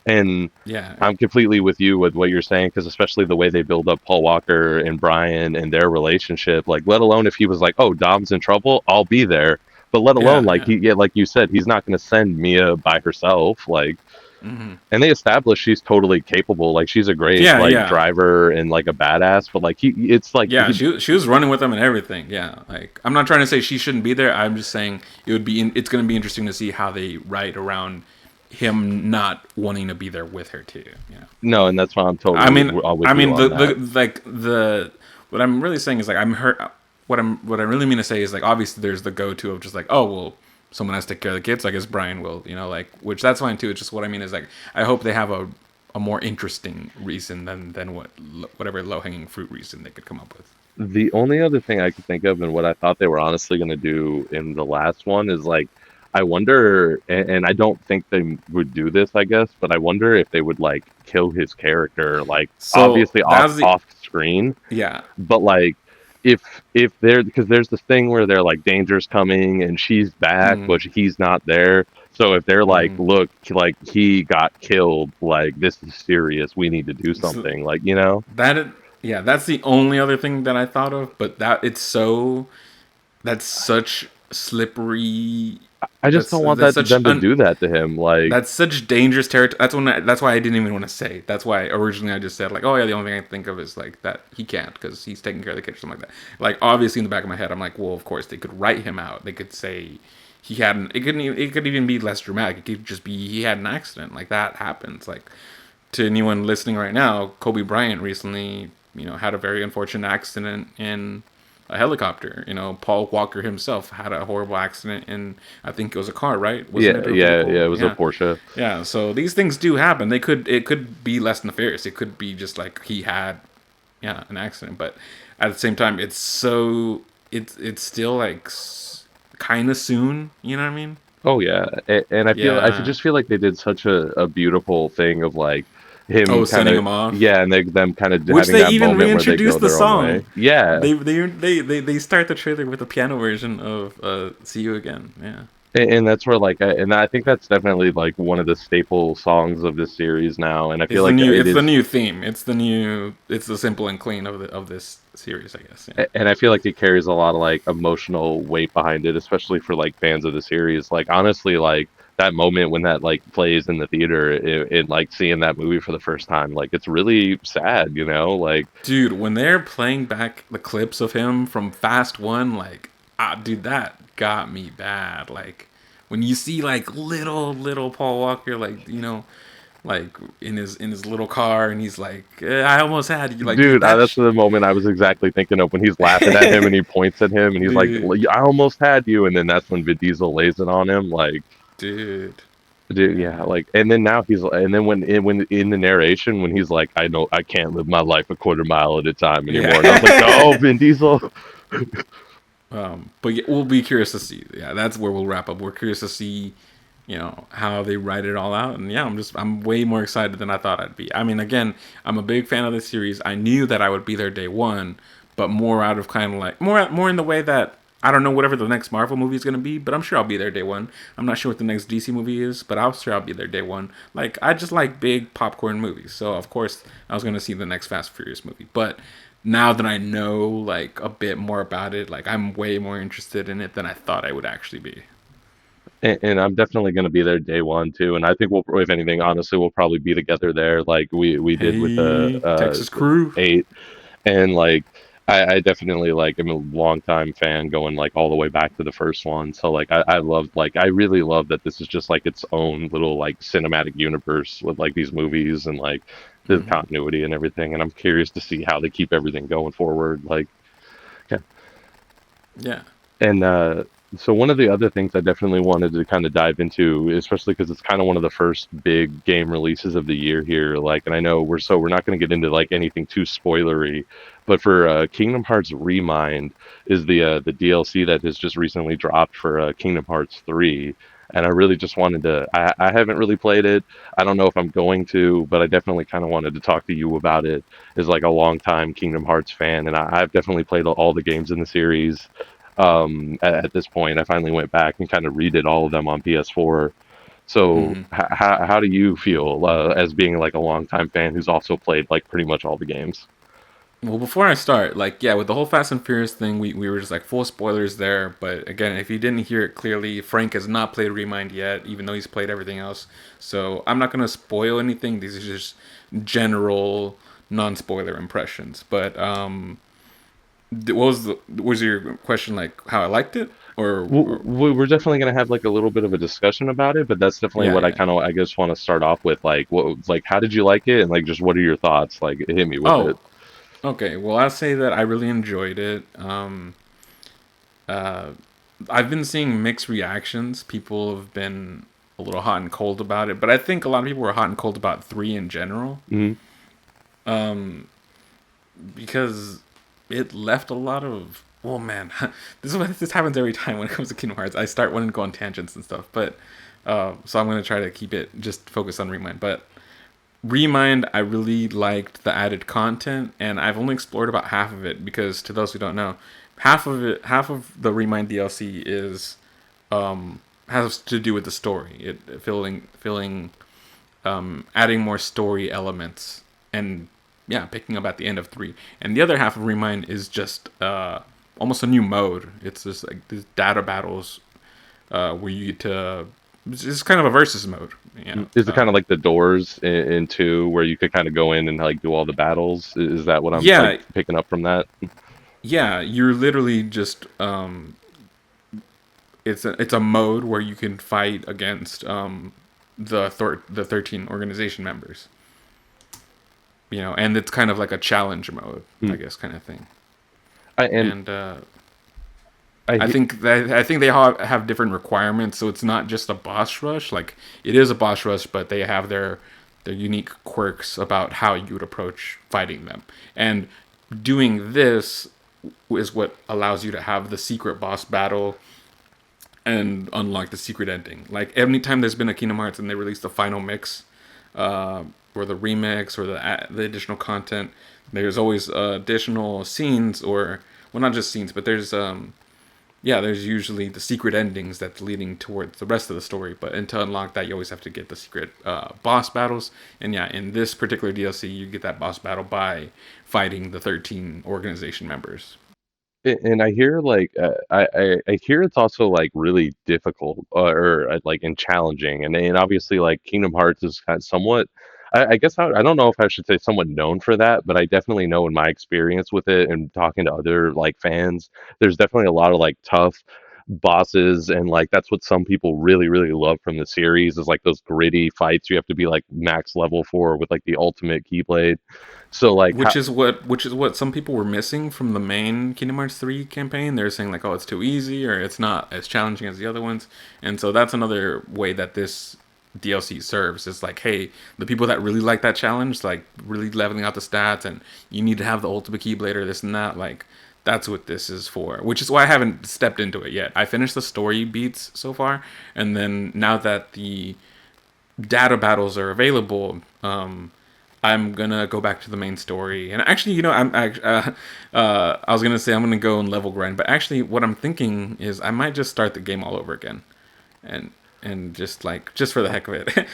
and yeah, I'm completely with you with what you're saying because especially the way they build up Paul Walker and Brian and their relationship, like let alone if he was like, "Oh, Dom's in trouble, I'll be there," but let alone yeah, like yeah, he, yeah, like you said, he's not going to send Mia by herself. Like, hmm and they established she's totally capable. Like she's a great yeah, like yeah. driver and like a badass, but like it's like Yeah, she was running with them and everything. Yeah, like I'm not trying to say she shouldn't be there. I'm just saying it's going to be interesting to see how they write around him not wanting to be there with her too. Yeah, no, and that's why I'm I totally mean, with you on that. the what I'm really saying is like I'm hurt. What I really mean to say is like obviously there's the go to of just like oh well someone has to take care of the kids. So I guess Brian will like which that's fine too. It's just what I mean is like I hope they have a more interesting reason than whatever low hanging fruit reason they could come up with. The only other thing I could think of, and what I thought they were honestly going to do in the last one, is like, I wonder, and I don't think they would do this, I guess, but I wonder if they would like kill his character, like So obviously that's the off screen, yeah. but like if they're because there's this thing where they're like danger's coming and she's back, Mm, but he's not there. So if they're like, mm. look, like he got killed, like this is serious, we need to do So something, like you know. that yeah, that's the only other thing that I thought of. But that's such slippery. I just don't want That's that such them to do that to him, like. that's such dangerous territory. That's why I didn't even want to say. That's why originally I just said like, oh yeah, the only thing I think of is like that he can't because he's taking care of the kid or something like that. Like obviously in the back of my head, I'm like, well, of course they could write him out. They could say he had it could even be less dramatic. It could just be he had an accident. Like that happens. Like to anyone listening right now, Kobe Bryant recently, had a very unfortunate accident in a helicopter. Paul Walker himself had a horrible accident in, I think it was a car, right? Wasn't Yeah, it a yeah, vehicle? yeah. It was a Yeah. Porsche. Yeah, so these things do happen. It could be less nefarious. It could be just like he had, yeah, an accident. But at the same time, it's still like kind of soon. You know what I mean? Oh yeah, and I Yeah. just feel like they did such a beautiful thing of like him Oh, kind sending of him off. yeah, and them kind of Which having they that even moment where they go reintroduced the their own song. way. Yeah, They start the trailer with the piano version of "See You Again." Yeah. and that's where like and I think that's definitely like one of the staple songs of this series now, and I feel It's the like new. it It's the is. new theme. It's the new. It's the simple and clean of this series, I guess. Yeah. And I feel like it carries a lot of like emotional weight behind it, especially for like fans of the series. Like honestly, like that moment when that like plays in the theater, like seeing that movie for the first time, like it's really sad, you know? Like, Dude, when they're playing back the clips of him from Fast One, like, dude, that got me bad. Like, when you see like little Paul Walker, like like in his little car, and he's like, I almost had you, like, dude, dude, that's the moment I was exactly thinking of when he's laughing at him and he points at him and he's like, dude, I almost had you, and then that's when Vin Diesel lays it on him, like. dude, Dude, yeah, yeah, like, and then now and then when in the narration when he's like, I know I can't live my life a quarter mile at a time anymore, and I was like, no, yeah. Vin Diesel. But yeah, we'll be curious to see. Yeah, that's where we'll wrap up. We're curious to see, how they write it all out. And yeah, I'm way more excited than I thought I'd be. I mean, again, I'm a big fan of this series. I knew that I would be there day one, but more out of kind of like more in the way that I don't know whatever the next Marvel movie is gonna be, but I'm sure I'll be there day one. I'm not sure what the next DC movie is, but I'm sure I'll be there day one. Like I just like big popcorn movies, so of course I was gonna see the next Fast and Furious movie. But now that I know like a bit more about it, like I'm way more interested in it than I thought I would actually be. And I'm definitely going to be there day one too, and I think we'll, if anything, honestly, we'll probably be together there, like we did with the Hey, Texas crew. 8, and like I definitely like am a longtime fan going like all the way back to the first one. So like I love like I really love that this is just like its own little like cinematic universe with like these movies and like the Hmm. continuity and everything. And I'm curious to see how they keep everything going forward. Like yeah. Yeah. And so one of the other things I definitely wanted to kind of dive into, especially because it's kind of one of the first big game releases of the year here. Like, and I know we're not going to get into like anything too spoilery, but for Kingdom Hearts Remind is the DLC that has just recently dropped for Kingdom Hearts 3. And I really just wanted to. I haven't really played it. I don't know if I'm going to, but I definitely kind of wanted to talk to you about it as like a longtime Kingdom Hearts fan, and I've definitely played all the games in the series at this point. I finally went back and kind of redid all of them on PS4. So Hmm. how do you feel as being like a longtime fan who's also played like pretty much all the games? Well, before I start, like, yeah, with the whole Fast and Furious thing, we were just like full spoilers there. But again, if you didn't hear it clearly, Frank has not played Remind yet, even though he's played everything else. So I'm not gonna spoil anything. These are just general non-spoiler impressions. But was your question like how I liked it, or We're definitely going to have like a little bit of a discussion about it, but that's definitely yeah, what I yeah. kind of I guess want to start off with. Like, like how did you like it, and like just what are your thoughts? Like, hit me with it. Oh, okay. Well, I'll say that I really enjoyed it. Uh, I've been seeing mixed reactions. People have been a little hot and cold about it, but I think a lot of people were hot and cold about three in general, Hmm. because it left a lot of. Oh man, this happens every time when it comes to Kingdom Hearts. I start wanting to go on tangents and stuff, but so I'm gonna try to keep it just focus on Remind. But Remind, I really liked the added content, and I've only explored about half of it because, to those who don't know, half of the Remind DLC is has to do with the story. It adding more story elements, and yeah, picking up at the end of three. And the other half of Remind is just almost a new mode. It's just like these data battles where you get to. It's kind of a versus mode. Is it kind of like the doors in 2 where you could kind of go in and like do all the battles? Is that what I'm like Yeah, picking up from that? yeah. You're literally just it's a mode where you can fight against the 13 organization members. And it's kind of like a challenge mode, I Hmm. guess, kind of thing. And And I I he- think they all have different requirements, so it's not just a boss rush. Like it is a boss rush, but they have their unique quirks about how you would approach fighting them. And doing this is what allows you to have the secret boss battle and unlock the secret ending. Like anytime there's been a Kingdom Hearts and they release the final mix, or the remix or the additional content, there's always additional scenes, or well, not just scenes, but there's usually the secret endings that's leading towards the rest of the story. But and to unlock that, you always have to get the secret boss battles. And yeah, in this particular DLC, you get that boss battle by fighting the 13 organization members. and I hear like I hear it's also like really difficult or like and challenging, and obviously like Kingdom Hearts is kind of somewhat. I guess I don't know if I should say somewhat known for that, but I definitely know in my experience with it and talking to other like fans, there's definitely a lot of like tough bosses, and like that's what some people really love from the series is like those gritty fights you have to be like max level for with like the ultimate Keyblade. So like how, Which is what some people were missing from the main Kingdom Hearts 3 campaign. They're saying like, oh, it's too easy or it's not as challenging as the other ones. And so that's another way that this DLC serves. It's like, hey, the people that really like that challenge, like really leveling out the stats and you need to have the ultimate Keyblade or this and that, like that's what this is for. Which is why I haven't stepped into it yet. I finished the story beats so far, and then now that the data battles are available, I'm gonna go back to the main story. And actually, I was gonna say I'm gonna go and level grind, but actually, what I'm thinking is I might just start the game all over again, and just for the heck of it.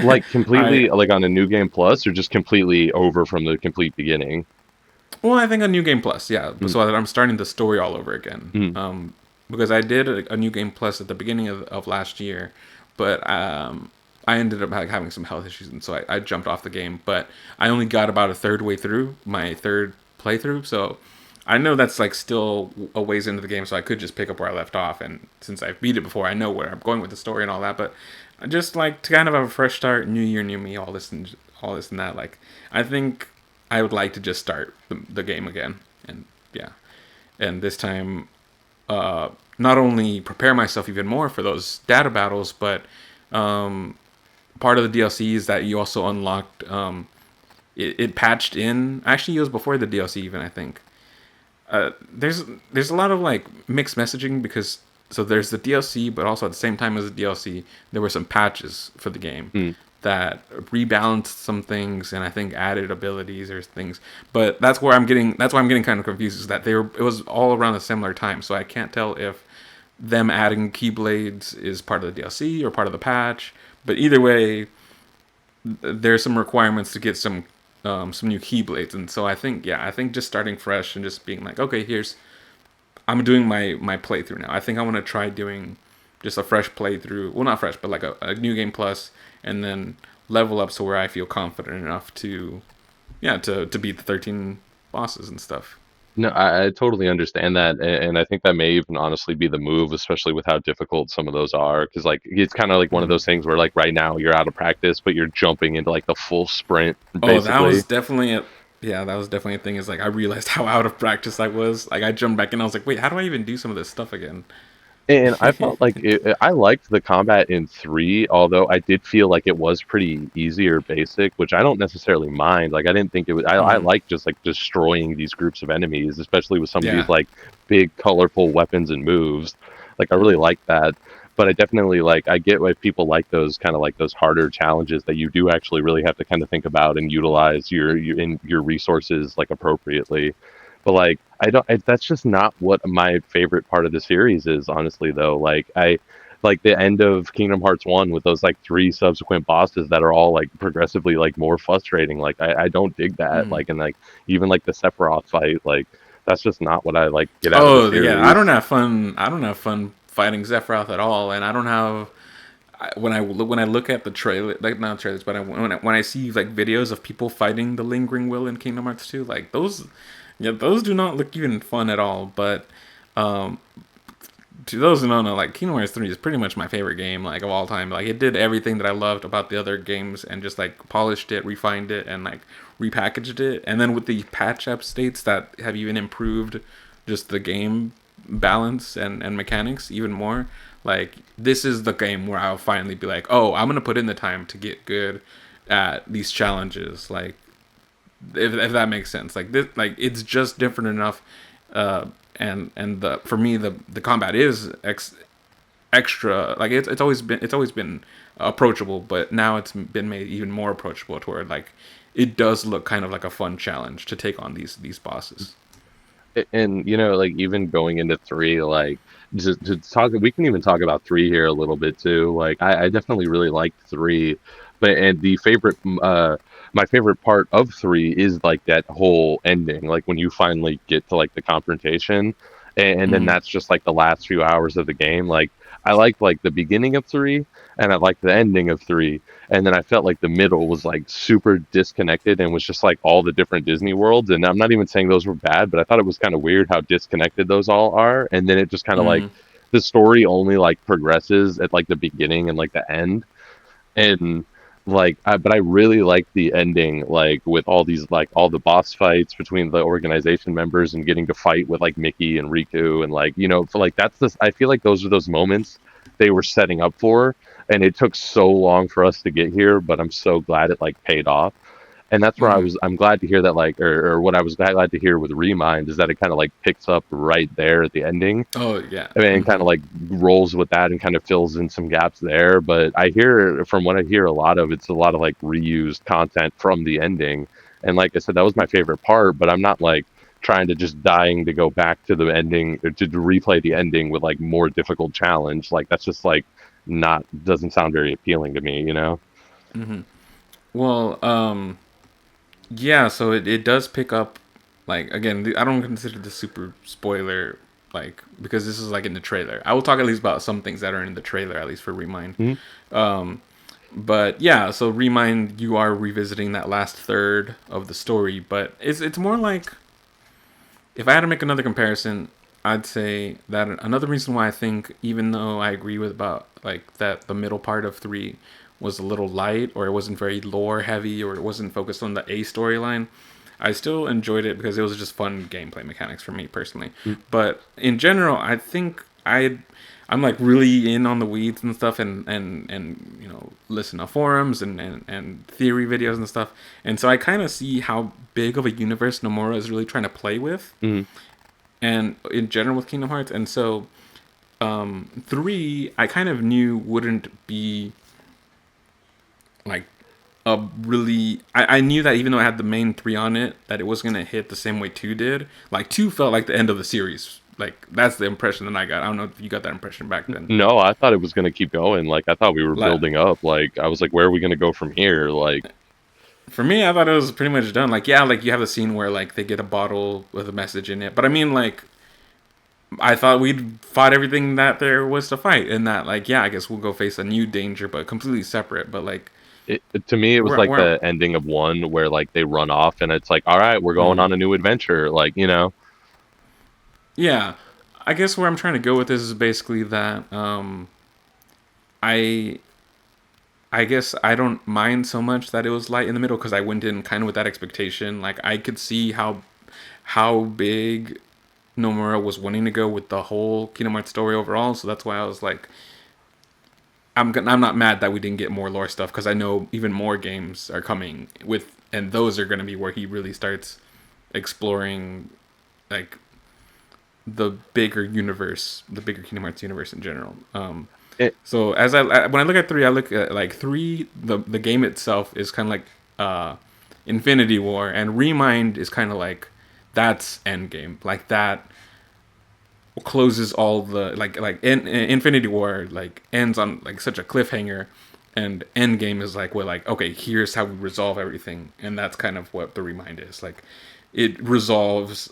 like I completely like on a new game plus or just completely over from the complete beginning? Well, I think a new game plus, yeah, Mm, so that I'm starting the story all over again. mm. Because I did a new game plus at the beginning of last year, but I ended up having some health issues, and so I jumped off the game. But I only got about a third way through my third playthrough, so I know that's like still a ways into the game, so I could just pick up where I left off. And since I've beat it before, I know where I'm going with the story and all that. But I just like to kind of have a fresh start, new year, new me, all this and that. Like I think I would like to just start the game again, and yeah, and this time not only prepare myself even more for those data battles, but um, part of the DLC is that you also unlocked. It patched in. Actually, it was before the DLC even. I think there's a lot of like mixed messaging because so there's the DLC, but also at the same time as the DLC, there were some patches for the game Mm. that rebalanced some things and I think added abilities or things. But that's why I'm getting kind of confused is that it was all around a similar time, so I can't tell if them adding keyblades is part of the DLC or part of the patch. But either way, there's some requirements to get some new keyblades, and so I think just starting fresh and just being like, okay, I'm doing my playthrough now. I think I want to try doing just a fresh playthrough. Well, not fresh, but like a new game plus, and then level up so where I feel confident enough to, yeah, to beat the 13 bosses and stuff. No, I totally understand that, and I think that may even honestly be the move, especially with how difficult some of those are. Because like it's kind of like one of Mm. those things where like right now you're out of practice, but you're jumping into like the full sprint Oh, that basically. was definitely a yeah, that was definitely a thing. Is like I realized how out of practice I was. Like I jumped back in, I was like, wait, how do I even do some of this stuff again? And I felt like I liked the combat in three, although I did feel like it was pretty easy or basic, which I don't necessarily mind. Like I didn't think it was. I Hmm. like just like destroying these groups of enemies, especially with some of these Yeah. like big, colorful weapons and moves. Like I really like that. But I definitely like I get why people like those kind of like those harder challenges that you do actually really have to kind of think about and utilize your resources like appropriately. But like I don't that's just not what my favorite part of the series is, honestly though. Like I like the end of Kingdom Hearts 1 with those like three subsequent bosses that are all like progressively like more frustrating. Like I don't dig that. Mm. Like and like even like the Sephiroth fight, like that's just not what I like get out of the Oh yeah, I don't series. have fun. I don't have fun fighting Sephiroth at all, and I don't have when I look at the trailer, like not trailers, but when I see like videos of people fighting the lingering will in Kingdom Hearts 2, like those, yeah, those do not look even fun at all. But um, to those who don't know, like Kingdom Hearts 3 is pretty much my favorite game, like of all time. Like it did everything that I loved about the other games and just like polished it, refined it, and like repackaged it. And then with the patch updates that have even improved just the game balance and mechanics even more. Like this is the game where I'll finally be like, oh, I'm gonna put in the time to get good at these challenges. Like if that makes sense. Like this, like it's just different enough. And the for me the combat is extra. Like it's always been approachable, but now it's been made even more approachable to where like it does look kind of like a fun challenge to take on these bosses. And like even going into three, like to talk, we can even talk about three here a little bit too. Like I definitely really liked three, but and the favorite, my favorite part of three is like that whole ending, like when you finally get to like the confrontation, and then Mm-hmm. that's just like the last few hours of the game. Like I liked like the beginning of three, and I liked the ending of three, and then I felt like the middle was like super disconnected and was just like all the different Disney worlds. And I'm not even saying those were bad, but I thought it was kind of weird how disconnected those all are. And then it just kind of like Mm-hmm. the story only like progresses at like the beginning and like the end. And like but I really like the ending, like with all these like all the boss fights between the organization members and getting to fight with like Mickey and Riku, and like for like that's this, I feel like those are those moments they were setting up for, and it took so long for us to get here, but I'm so glad it like paid off. And that's where Mm-hmm. I'm glad to hear that, like, or what I was glad to hear with Remind is that it kind of like picks up right there at the ending. Oh yeah. I mean, kind Mm-hmm. of like rolls with that and kind of fills in some gaps there. But I hear, from what I hear, a lot of it's a lot of like reused content from the ending. And like I said, that was my favorite part. But I'm not like trying to just dying to go back to the ending or to replay the ending with like more difficult challenge. Like that's just like not doesn't sound very appealing to me. Mm-hmm. Well, yeah. So it does pick up like again. I don't consider this super spoiler like because this is like in the trailer. I will talk at least about some things that are in the trailer at least for Remind. Mhm. But yeah, so Remind, you are revisiting that last third of the story, but it's more like if I had to make another comparison, I'd say that another reason why I think even though I agree with about like that the middle part of 3 was a little light or it wasn't very lore heavy or it wasn't focused on the A storyline, I still enjoyed it because it was just fun gameplay mechanics for me personally. But in general, I think I'm like really in on the weeds and stuff and listen to forums and theory videos and stuff. And so I kind of see how big of a universe Nomura is really trying to play with Mhm. and in general with Kingdom Hearts. And so 3 I kind of knew wouldn't be like a really I knew that even though I had the main 3 on it that it was gonna hit the same way 2 did. Like 2 felt like the end of the series. Like that's the impression that I got. I don't know if you got that impression back then. No, I thought it was going to keep going. Like I thought we were Like building up. Like I was like, where are we going to go from here? Like, for me, I thought it was pretty much done. Like yeah, like you have a scene where like they get a bottle with a message in it. But I mean like I thought we'd fought everything that there was to fight, and that like yeah, I guess we'll go face a new danger, but completely separate. But like to me, it was like we're the ending of one where like they run off and it's like, all right, we're going mm, on a new adventure. Like. yeah, I guess where I'm trying to go with this is basically that I I guess I don't mind so much that it was light in the middle because I went in kind of with that expectation. Like I could see how big Nomura was wanting to go with the whole Kingdom Hearts story overall. So that's why I was like, I'm not mad that we didn't get more lore stuff because I know even more games are coming with, and those are going to be where he really starts exploring like the bigger universe, the bigger Kingdom Hearts universe in general. It, So when I look at 3, I look at like 3. The game itself is kind of like Infinity War, and Remind is kind of like that's Endgame. Like that closes all the Infinity War like ends on like such a cliffhanger, and Endgame is like we're like okay, here's how we resolve everything, and that's kind of what the Remind is. Like it resolves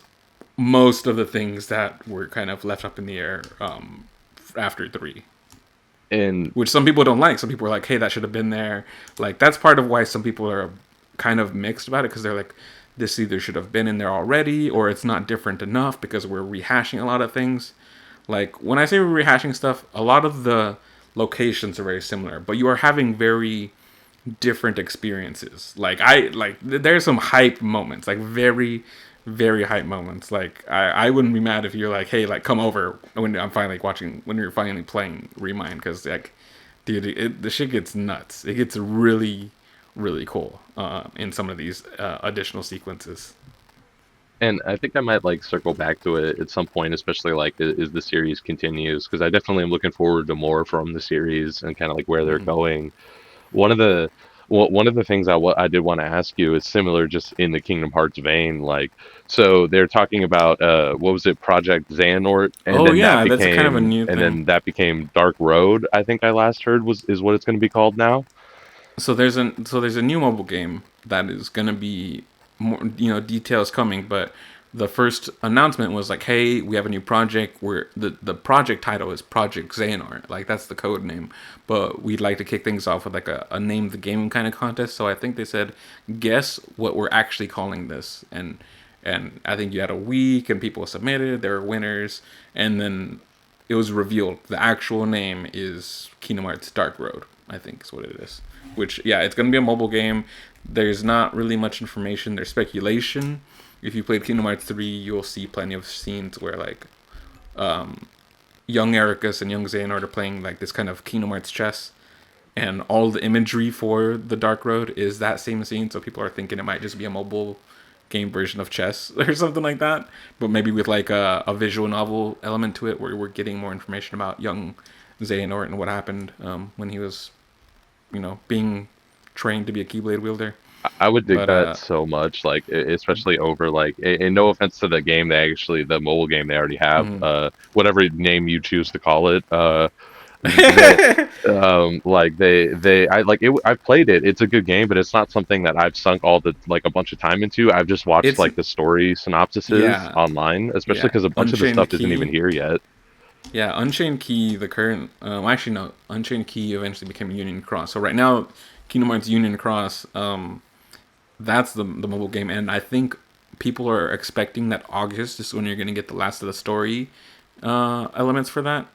most of the things that were kind of left up in the air after 3, and which some people don't like. Some people are like, hey, that should have been there. Like that's part of why some people are kind of mixed about it because they're like, this either should have been in there already or it's not different enough because we're rehashing a lot of things. Like when I say rehashing stuff, a lot of the locations are very similar, but you are having very different experiences. There's some hype moments, like very hype moments. Like I wouldn't be mad if you're like, hey, like come over when I'm finally watching when you're finally playing Remind, because like, dude, the shit gets nuts. It gets really cool in some of these additional sequences. And I think I might like circle back to it at some point, especially like as the series continues, because I definitely am looking forward to more from the series and kind of like where they're Mm-hmm. going. One of the one of the things I did want to ask you is similar, just in the Kingdom Hearts vein. Like, so they're talking about what was it, Project Xehanort, Oh yeah, that's a kind of a new and thing. then that became Dark Road. I think I last heard was is what it's going to be called now. There's a new mobile game that is gonna be more, details coming, but the first announcement was like, hey, we have a new project where the project title is Project Xehanort, like that's the code name, but we'd like to kick things off with like a name the game kind of contest. So I think they said, guess what we're actually calling this, and I think you had a week and people submitted, there were winners, and then it was revealed the actual name is Kingdom Hearts Dark Road. I think is what it is. Which, yeah, it's going to be a mobile game. There's not really much information. There's speculation. If you played Kingdom Hearts 3, you'll see plenty of scenes where like young Ericus and young Xehanort are playing like this kind of Kingdom Hearts chess, and all the imagery for the Dark Road is that same scene. So people are thinking it might just be a mobile game version of chess or something like that, but maybe with like a visual novel element to it, where we're getting more information about young Xehanort and what happened when he was, being trained to be a Keyblade wielder. I would dig But that so much, like especially over like, and no offense to the game, they actually the mobile game they already have, mhm. whatever name you choose to call it, they like they I like it. I've played it. It's a good game, but it's not something that I've sunk all the like a bunch of time into. I've just watched it's like the story synopsises yeah, online, especially yeah. because a bunch of the Unchained stuff isn't even Key, here yet. yeah. Unchained Key, the current, actually no, Unchained Key eventually became Union Cross. So right now, Kingdom Hearts Union Cross, that's the mobile game, and I think people are expecting that August is when you're going to get the last of the story elements for that.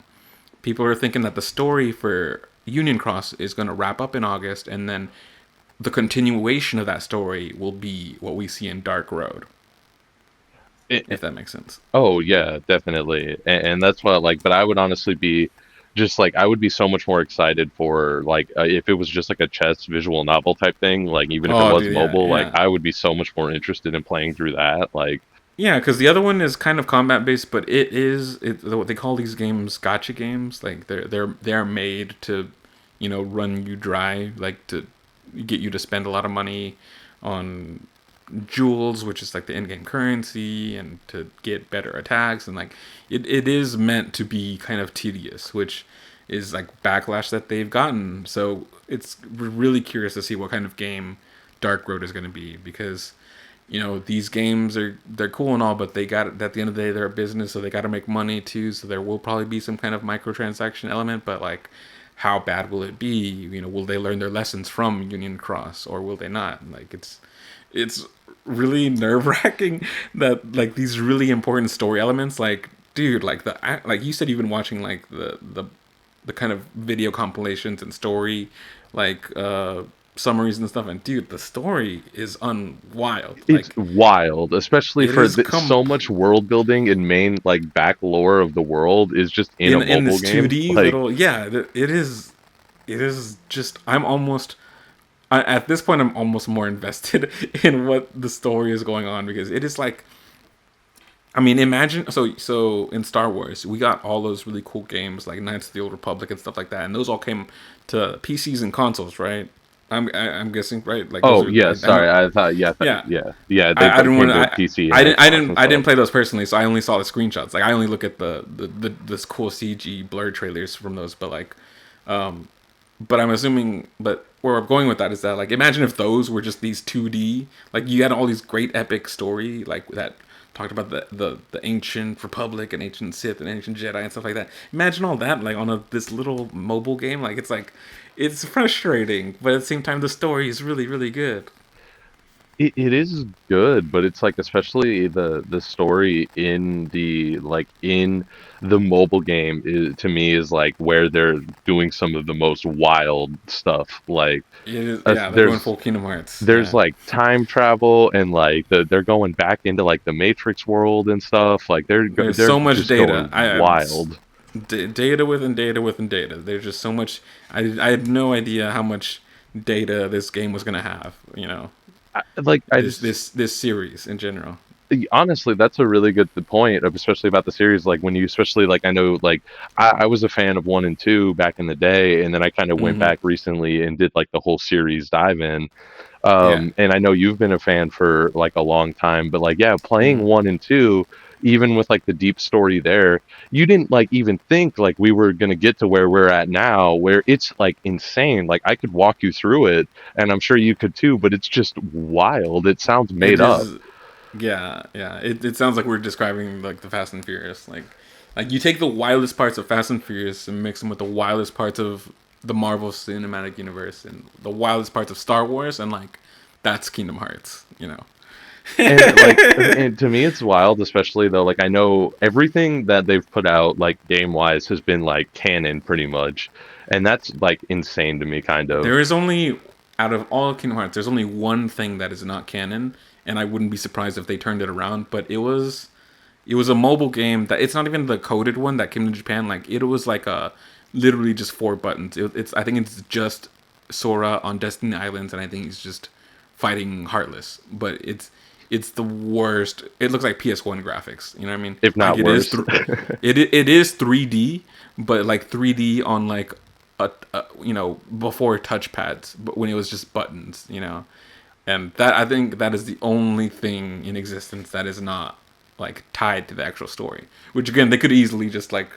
People are thinking that the story for Union Cross is going to wrap up in August, and then the continuation of that story will be what we see in Dark Road, if that makes sense. Oh yeah, definitely. And that's what like, but I would honestly be just like I would be so much more excited for like if it was just like a chess visual novel type thing, like even if it Oh, was dude, yeah, mobile, like yeah, I would be so much more interested in playing through that. Like yeah. Because the other one is kind of combat based, but what they call these games gotcha games. Like they're made to, run you dry, like to get you to spend a lot of money on jewels, which is like the in-game currency, and to get better attacks, and like it is meant to be kind of tedious, which is like backlash that they've gotten. So it's really curious to see what kind of game Dark Road is going to be, because these games they're cool and all, but they got at the end of the day they're a business, so they got to make money too. So there will probably be some kind of microtransaction element, but like how bad will it be? Will they learn their lessons from Union Cross, or will they not? Like it's really nerve wracking that like these really important story elements, like dude, like like you said, you've been watching like the kind of video compilations and story like summaries and stuff, and dude, the story is unwild. it's Like wild, especially it for is so much world building and main like back lore of the world is just in a in mobile this game. 2D Like little, yeah, it is just I'm almost at this point I'm almost more invested in what the story is going on, because it is like, I mean, imagine so in Star Wars we got all those really cool games like Knights of the Old Republic and stuff like that, and those all came to PCs and consoles, right? I'm guessing, right? Like those oh are yeah, I know, sorry, I thought yeah yeah. yeah I didn't want came to. to PC and Xbox and I stuff. didn't play those personally, so I only saw the screenshots. Like I only look at the this cool CG blur trailers from those. But like, but I'm assuming. But where I'm going with that is that like, imagine if those were just these 2D. Like you had all these great epic story like that talked about the ancient Republic and ancient Sith and ancient Jedi and stuff like that. Imagine all that like on this little mobile game. Like it's frustrating, but at the same time the story is really good. it is good, but it's like especially the story in the like in the mobile game to me is like where they're doing some of the most wild stuff. Like It is, yeah, they're going there's full Kingdom Hearts. there's Yeah, like time travel and like they're going back into like the Matrix world and stuff. Like there's they're so much just data. going I wild. data within data within data. There's just so much. I had no idea how much data this game was gonna have. You know, I this just this this series in general. honestly, that's a really good point, especially about the series. Like when you, especially like I know, like I was a fan of one and two back in the day, and then I kind of went Mm-hmm. back recently and did like the whole series dive in. Yeah. And I know you've been a fan for like a long time, but like yeah, playing Mm-hmm. one and two, even with like the deep story there, you didn't like even think like we were gonna get to where we're at now, where it's like insane. Like I could walk you through it, and I'm sure you could too, but it's just wild. It sounds It made up. is. Yeah, yeah. It sounds like we're describing like the Fast and Furious. Like you take the wildest parts of Fast and Furious and mix them with the wildest parts of the Marvel Cinematic Universe and the wildest parts of Star Wars, and like that's Kingdom Hearts. You know. And to me it's wild, especially though like I know everything that they've put out like game wise has been like canon pretty much, and that's like insane to me kind of. There is only out of all of Kingdom Hearts, there's only one thing that is not canon, and I wouldn't be surprised if they turned it around. But it was a mobile game that it's not even the coded one that came to Japan. Like it was like a literally just four buttons. It's I think it's just Sora on Destiny Islands, and I think he's just fighting Heartless. But it's the worst. It looks like PS1 graphics. You know what I mean? If Like not worse. it is 3D, but like 3D on like before touchpads, but when it was just buttons. And that I think that is the only thing in existence that is not like tied to the actual story. Which again, they could easily just like,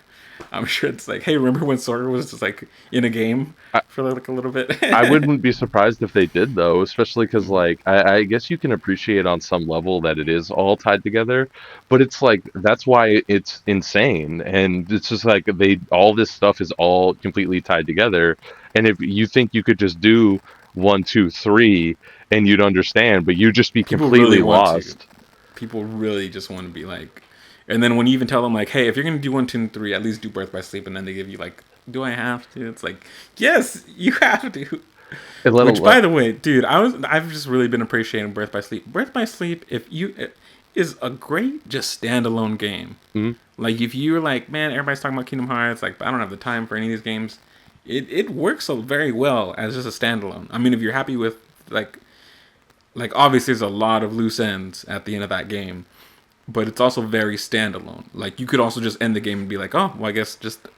I'm sure it's like, hey, remember when Sora was just like in a game I, for like a little bit? I wouldn't be surprised if they did though, especially because like I guess you can appreciate on some level that it is all tied together, but it's like that's why it's insane, and it's just like they all this stuff is all completely tied together, and if you think you could just do one, two, three, and you'd understand, but you'd just be People really completely want to. lost. People really just want to be like, and then when you even tell them like, hey, if you're gonna do one, two, and three, at least do Birth by Sleep, and then they give you like, do I have to? It's like, yes, you have to. A Which, little, by the way, dude, I've just really been appreciating Birth by Sleep. Birth by Sleep, if you it is a great just standalone game. mm, Like if you're like, man, everybody's talking about Kingdom Hearts, like I don't have the time for any of these games. It works so very well as just a standalone. I mean, if you're happy with like obviously there's a lot of loose ends at the end of that game, but it's also very standalone. Like you could also just end the game and be like, oh, well, I guess just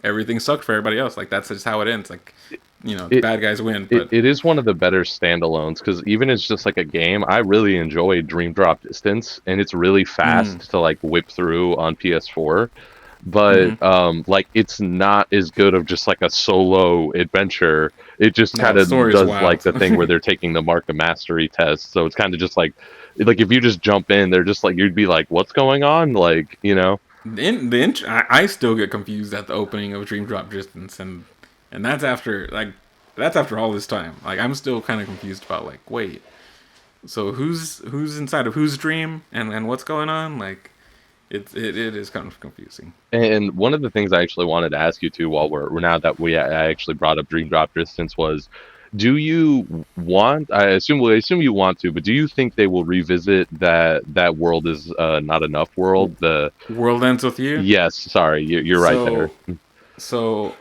everything sucked for everybody else. Like that's just how it ends. Like the it bad guys win. It, But it is one of the better standalones because even as just like a game, I really enjoy Dream Drop Distance, and it's really mm, fast to like whip through on PS4. But mm-hmm. like it's not as good of just like a solo adventure. It just No, kind the of story is does like wild. the thing where they're taking the Mark of Mastery test. So it's kind of just like if you just jump in, they're just like you'd be like, what's going on? Like I still get confused at the opening of Dream Drop Distance, and that's after all this time. Like I'm still kind of confused about like, wait, so who's inside of whose dream and what's going on? Like it is kind of confusing. And one of the things I actually wanted to ask you too, while we're now that I actually brought up Dream Drop Distance, was, do you want? I assume you want to, but do you think they will revisit that world is not enough world? The World ends with you. yes, sorry, you're right there. So so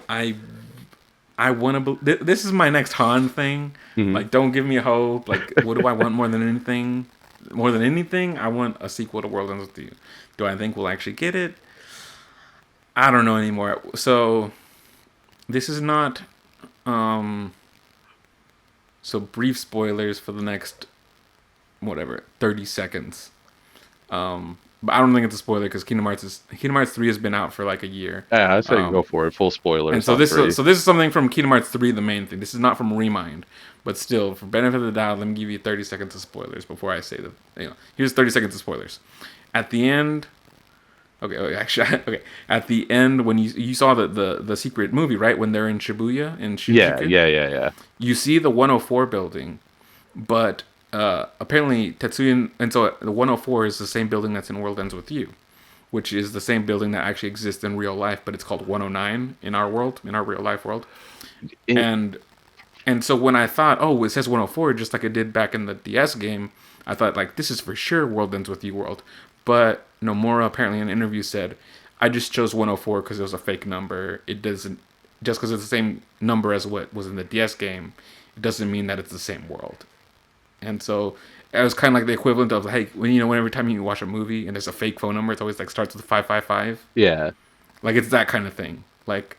I want to. This is my next Han thing. Hmm. Like, don't give me hope. Like, what do I want more than anything? More than anything, I want a sequel to World Ends with You. Do I think we'll actually get it? I don't know anymore. So this is not. Um. So brief spoilers for the next whatever 30 seconds. But I don't think it's a spoiler because Kingdom Hearts 3 has been out for like a year. Yeah, I say go Um, for it. Full And spoilers so on this three. so this is something from Kingdom Hearts 3, the main thing. This is not from Remind, but still, for benefit of the doubt, let me give you 30 seconds of spoilers before I say the. Here's 30 seconds of spoilers. At the end, okay, actually, okay. At the end, when you saw the secret movie, right? When they're in Shibuya in Yeah, Shinjuku, yeah, yeah, yeah. you see the 104 building, but apparently Tetsuya, and so the 104 is the same building that's in World Ends with You, which is the same building that actually exists in real life, but it's called 109 in our world, in our real life world. It, And and so when I thought, oh, it says 104, just like it did back in the DS game, I thought like this is for sure World Ends with You world. But Nomura apparently in an interview said, I just chose 104 because it was a fake number. It doesn't just because it's the same number as what was in the DS game. It doesn't mean that it's the same world. And so it was kind of like the equivalent of hey, when whenever time you watch a movie and there's a fake phone number, it's always like starts with 555. yeah, Like it's that kind of thing. Like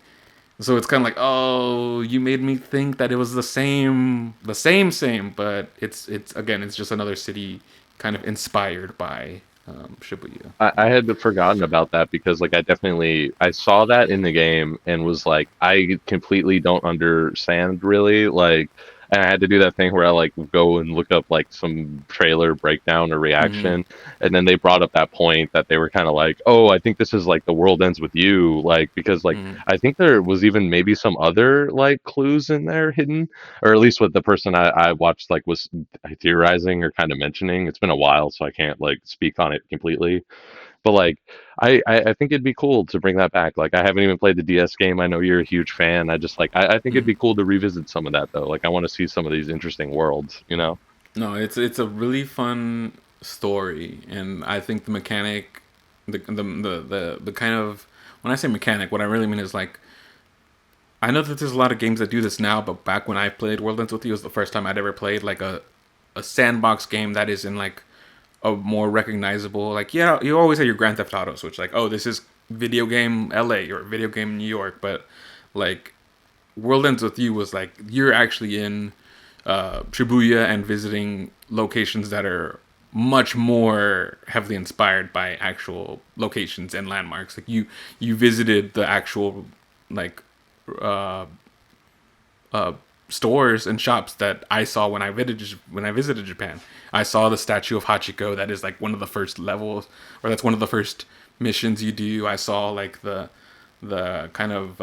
so it's kind of like oh, you made me think that it was the same, but it's again it's just another city kind of inspired by Shibuya. I had forgotten about that because like I saw that in the game and was like I completely don't understand really like and I had to do that thing where I like go and look up like some trailer breakdown or Mm-hmm. reaction and then they brought up that point that they were kind of like oh I think this is like the world ends with you like because like Mm-hmm. I think there was even maybe some other like clues in there hidden or at least what the person I watched like was theorizing or kind of mentioning. It's been a while so I can't like speak on it completely but like, I think it'd be cool to bring that back. Like, I haven't even played the DS game. I know you're a huge fan. I just like, I think it'd Mm-hmm. be cool to revisit some of that though. Like, I want to see some of these interesting worlds. You know? No, it's a really fun story, and I think the mechanic, the kind of when I say mechanic, what I really mean is like I know that there's a lot of games that do this now, but back when I played World Ends with You was the first time I'd ever played like a sandbox game that is in like a more recognizable like yeah you always have your Grand Theft Autos which like oh this is video game LA or video game New York but like World Ends with You was like you're actually in Shibuya and visiting locations that are much more heavily inspired by actual locations and landmarks. Like you visited the actual like uh, uh, stores and shops that I saw when I visited Japan. I saw the statue of Hachiko. That is like one of the first levels, or that's one of the first missions you do. I saw like the kind of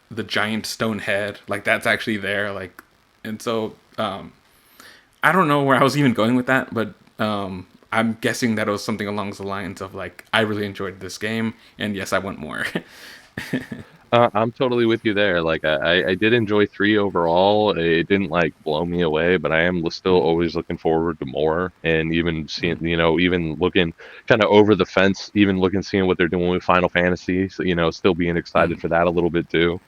the giant stone head. Like that's actually there. Like and so I don't know where I was even going with that, but I'm guessing that it was something along the lines of like I really enjoyed this game, and yes, I want more. I'm totally with you there. Like, I did enjoy three overall. It didn't like blow me away, but I am still Mm, always looking forward to more. And even seeing, mm, even looking kind of over the fence, even looking, seeing what they're doing with Final Fantasy. So, still being excited mm. for that a little bit too.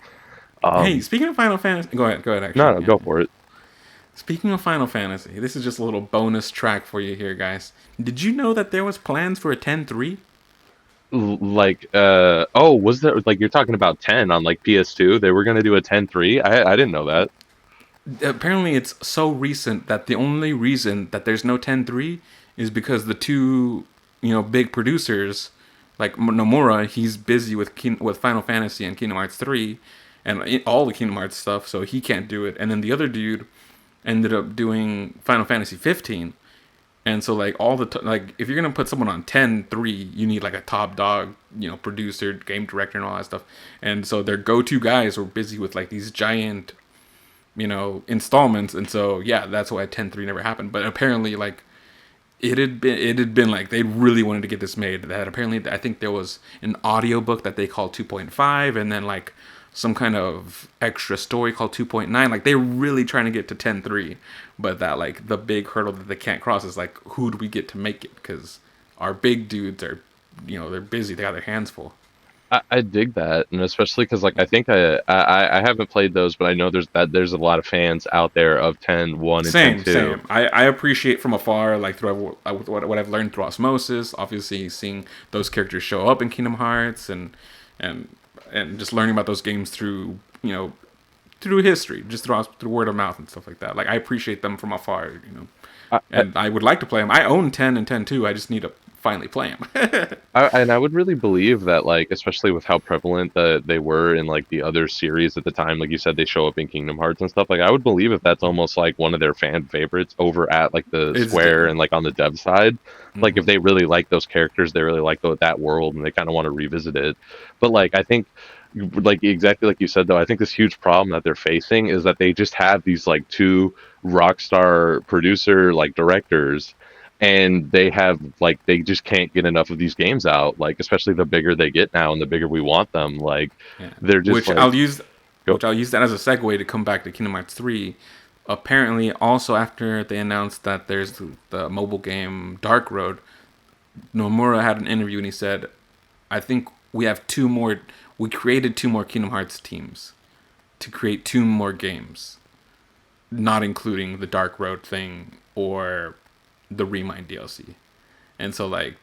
Hey, Um, speaking of Final Fantasy, go ahead. Go ahead. no, Actually, no, yeah. go for it. Speaking of Final Fantasy, this is just a little bonus track for you here, guys. Did you know that there was plans for a 10-3? Like oh was there like you're talking about 10 on like PS2 they were going to do a 10-3. I didn't know that. Apparently, it's so recent that the only reason that there's no 10-3 is because the two, big producers, like Nomura, he's busy with Final Fantasy and Kingdom Hearts 3 and all the Kingdom Hearts stuff, so he can't do it. And then the other dude ended up doing Final Fantasy 15. And so like like if you're gonna put someone on 10-3, you need like a top dog, producer, game director, and all that stuff. And so their go-to guys were busy with like these giant, installments. And so yeah, that's why 10-3 never happened. But apparently like it had been like they really wanted to get this made. That apparently I think there was an audiobook that they called 2.5, and then like some kind of extra story called 2.9. Like they're really trying to get to 10-3, but that like the big hurdle that they can't cross is like who do we get to make it? Because our big dudes are, they're busy. They got their hands full. I dig that, and especially because like I think I haven't played those, but I know there's a lot of fans out there of 10-1 and ten Same, two. same. I appreciate from afar, like through what I've learned through osmosis. Obviously, seeing those characters show up in Kingdom Hearts and and just learning about those games through through history, just through word of mouth and stuff like that. Like I appreciate them from afar. I, And I would like to play them. I own 10 and 10-2. I just need to finally play them. and I would really believe that, like, especially with how prevalent they were in like the other series at the time, like you said, they show up in Kingdom Hearts and stuff. Like, I would believe if that's almost like one of their fan favorites over at like the It's Square and like on the dev side. Like, if mm-hmm. they really like those characters, they really like that world, and they kind of want to revisit it. But like, I think like exactly like you said though, I think this huge problem that they're facing is that they just have these like two rock star producer like directors, and they have like they just can't get enough of these games out, like especially the bigger they get now and the bigger we want them, like Yeah, they're just which like I'll use, go. that as a segue to come back to Kingdom Hearts 3. Apparently, also after they announced that there's the mobile game Dark Road, Nomura had an interview and he said, "I think we have two more. We created two more Kingdom Hearts teams to create two more games, not including the Dark Road thing or the Remind DLC." And so, like,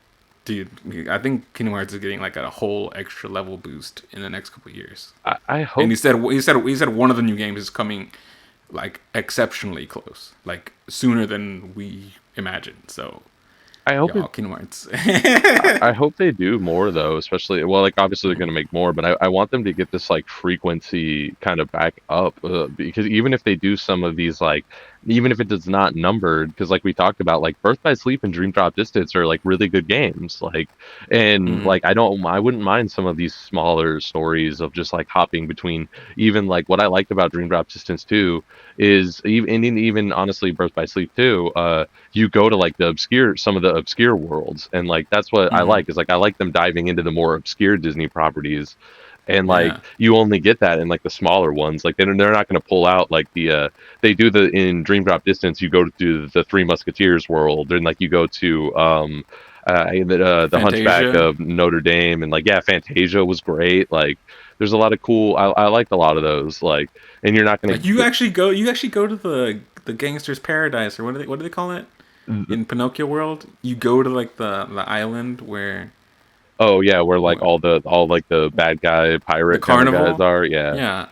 dude, I think Kingdom Hearts is getting like a whole extra level boost in the next couple of years. I And hope he said one of the new games is coming like exceptionally close, like sooner than we imagined. So, I hope y'all, it Kingdom Hearts. I hope they do more though, especially well, like obviously they're going to make more, but I want them to get this like frequency kind of back up because even if they do some of these like, even if it does not numbered, because like we talked about, like Birth by Sleep and Dream Drop Distance are like really good games, like and Mm-hmm. like I wouldn't mind some of these smaller stories of just like hopping between even like what I liked about Dream Drop Distance 2 is even honestly Birth by Sleep 2. You go to like the obscure some of the obscure worlds, and like that's what I Mm-hmm. like is like I like them diving into the more obscure Disney properties, and like Yeah. you only get that in like the smaller ones, like they're not going to pull out like they do the in Dream Drop Distance you go to the Three Musketeers world, and like you go to the Hunchback Fantasia. of Notre Dame, and like yeah, Fantasia was great, like there's a lot of cool I liked a lot of those, like and you're not Like going you actually go to the gangster's paradise, or what do they call it to in Pinocchio world? You go to like the island where oh yeah, where like what, all like the bad guy the pirate kind of guys carnival. are. Yeah. Yeah,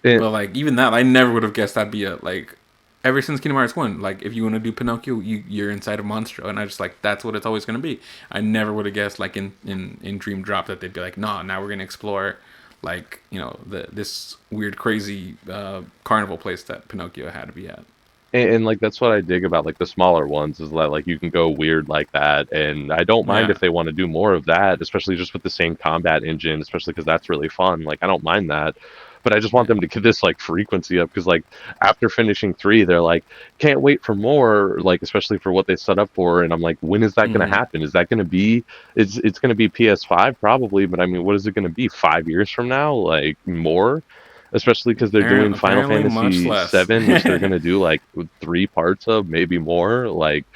And, but like even that, I never would have guessed that'd be a like. Ever since Kingdom Hearts 1, like if you want to do Pinocchio, you're inside of Monstro, and I just like that's what it's always gonna be. I never would have guessed like in Dream Drop that they'd be like, nah, now we're gonna explore like this weird crazy carnival place that Pinocchio had to be at. and like that's what I dig about like the smaller ones is that like you can go weird like that, and I don't mind Yeah. if they want to do more of that, especially just with the same combat engine, especially because that's really fun. Like I don't mind that, but I just want Yeah. them to get this like frequency up because like after finishing three, they're like can't wait for more, like especially for what they set up for, and I'm like when is that going to Mm-hmm. happen? Is that going to be it's going to be PS5 probably, but I mean what is it going to be 5 years from now? Like more? Especially because they're doing Final Apparently, much Fantasy less. 7, which they're gonna do like three parts of, maybe more. Like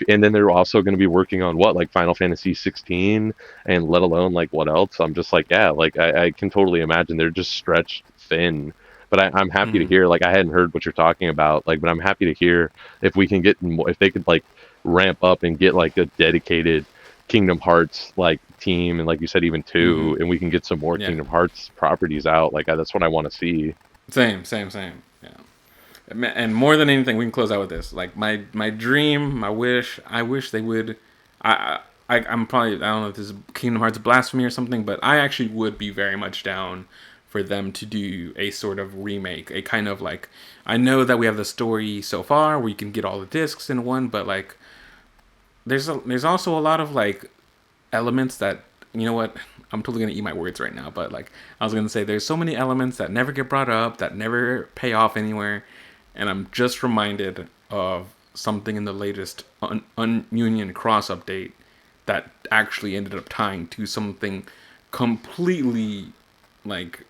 and then they're also gonna be working on what like Final Fantasy 16, and let alone like what else. I'm just like, yeah, like I can totally imagine they're just stretched thin. But I'm happy to Mm-hmm. hear. Like I hadn't heard what you're talking about. Like, but I'm happy to hear if we can get more, if they could like ramp up and get like a dedicated Kingdom Hearts like team, and like you said, even Mm-hmm. two, and we can get some more Yeah. Kingdom Hearts properties out. Like that's what I want to see. Same. Yeah. And more than anything, we can close out with this. Like my dream, my wish. I wish they would. I'm probably, I don't know if this is Kingdom Hearts blasphemy or something, but I actually would be very much down for them to do a sort of remake, a kind of like, I know that we have the story so far where you can get all the discs in one, but like there's also a lot of like elements that, you know what, I'm totally gonna eat my words right now, but like I was gonna say there's so many elements that never get brought up, that never pay off anywhere, and I'm just reminded of something in the latest Union Cross update that actually ended up tying to something completely like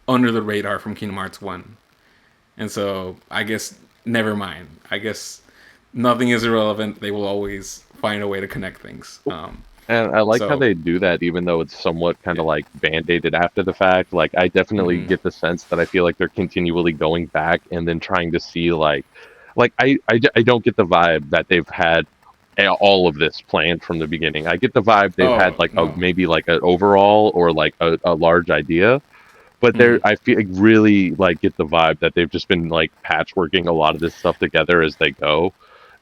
under the radar from Kingdom Hearts 1. And so I guess never mind. I guess nothing is irrelevant. They will always find a way to connect things. And I like how So they do that, even though it's somewhat kind yeah. of like band-aided after the fact. Like, I definitely Mm-hmm. get the sense that I feel like they're continually going back and then trying to see, like I don't get the vibe that they've had all of this planned from the beginning. I get the vibe they've had Oh like a no. maybe like an overall or like a large idea, but Mm-hmm. I feel really like get the vibe that they've just been like patchworking a lot of this stuff together as they go.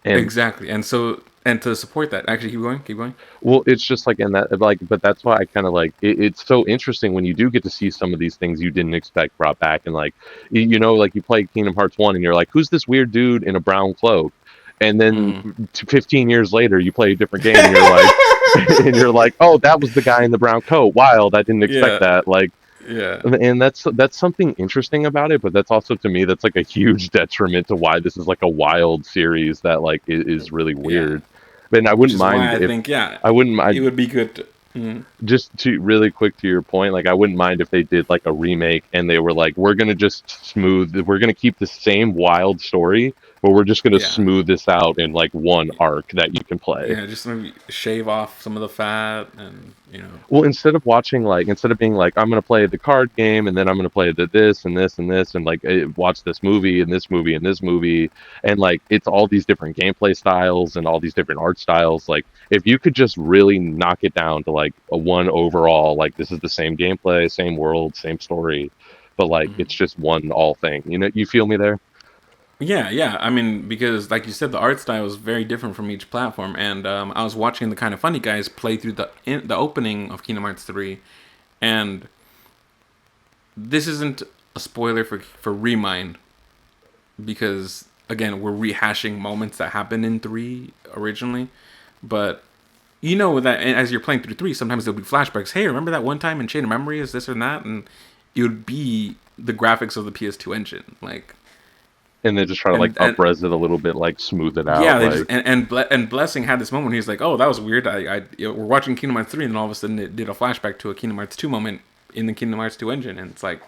And Exactly. And so, and to support that, actually, keep going, keep going. well, it's just like in that like, but that's why I kind of like it's so interesting when you do get to see some of these things you didn't expect brought back, and like you know, like you play Kingdom Hearts 1 and you're like, who's this weird dude in a brown cloak? and then Mm-hmm. 15 years later you play a different game and you're like and you're like, oh, that was the guy in the brown coat. Wild, I didn't expect Yeah, that. Like, yeah, and that's something interesting about it, but that's also to me that's like a huge detriment to why this is like a wild series that like is really yeah. weird. But I Which wouldn't is why mind I if think, yeah, I wouldn't it mind would be good. Mm, just to really quick to your point, like I wouldn't mind if they did like a remake and they were like, we're gonna keep the same wild story, but we're just gonna yeah, smooth this out in like one arc that you can play. yeah. Just maybe shave off some of the fat, and Well, instead of being like, I'm gonna play the card game and then I'm gonna play this and this and this and like watch this movie and this movie and this movie and like it's all these different gameplay styles and all these different art styles. Like if you could just really knock it down to like a one overall, like this is the same gameplay, same world, same story, but like it's just one all thing. You know, you feel me there? yeah, yeah. I mean, because like you said, the art style is very different from each platform, and I was watching the Kind of Funny guys play through the opening of Kingdom Hearts 3, and this isn't a spoiler for Remind because again we're rehashing moments that happened in 3 originally, but you know that as you're playing through 3, sometimes there'll be flashbacks. Hey, remember that one time in Chain of Memory is this or that, and it would be the graphics of the PS2 engine, like And then just try to like and upres it a little bit, like smooth it yeah, out, they just like. and Blessing had this moment. He's like, "Oh, that was weird. We're watching Kingdom Hearts 3, and then all of a sudden it did a flashback to a Kingdom Hearts 2 moment in the Kingdom Hearts 2 engine." And it's like,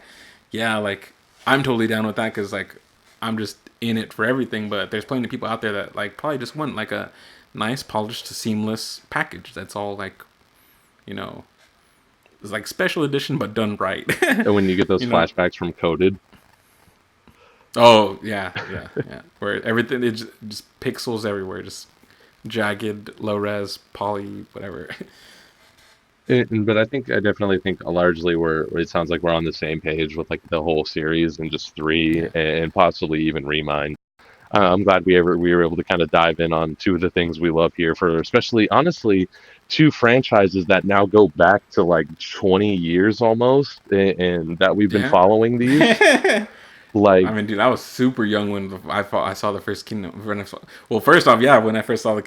yeah, like I'm totally down with that because like I'm just in it for everything. But there's plenty of people out there that like probably just want like a nice, polished, seamless package. That's all like you know, it's like special edition but done right. And when you get those you know. flashbacks from Coded. Oh yeah, yeah, yeah. Where everything it's just pixels everywhere, just jagged, low res, poly, whatever. But I definitely think largely it sounds like we're on the same page with like the whole series and just three Yeah, and possibly even Remind. I'm glad we were able to kind of dive in on two of the things we love here for especially honestly two franchises that now go back to like 20 years almost and that we've been following these. yeah. I Like mean, dude, I was super young when I saw the first Kingdom. Well, first off, yeah, when I first saw the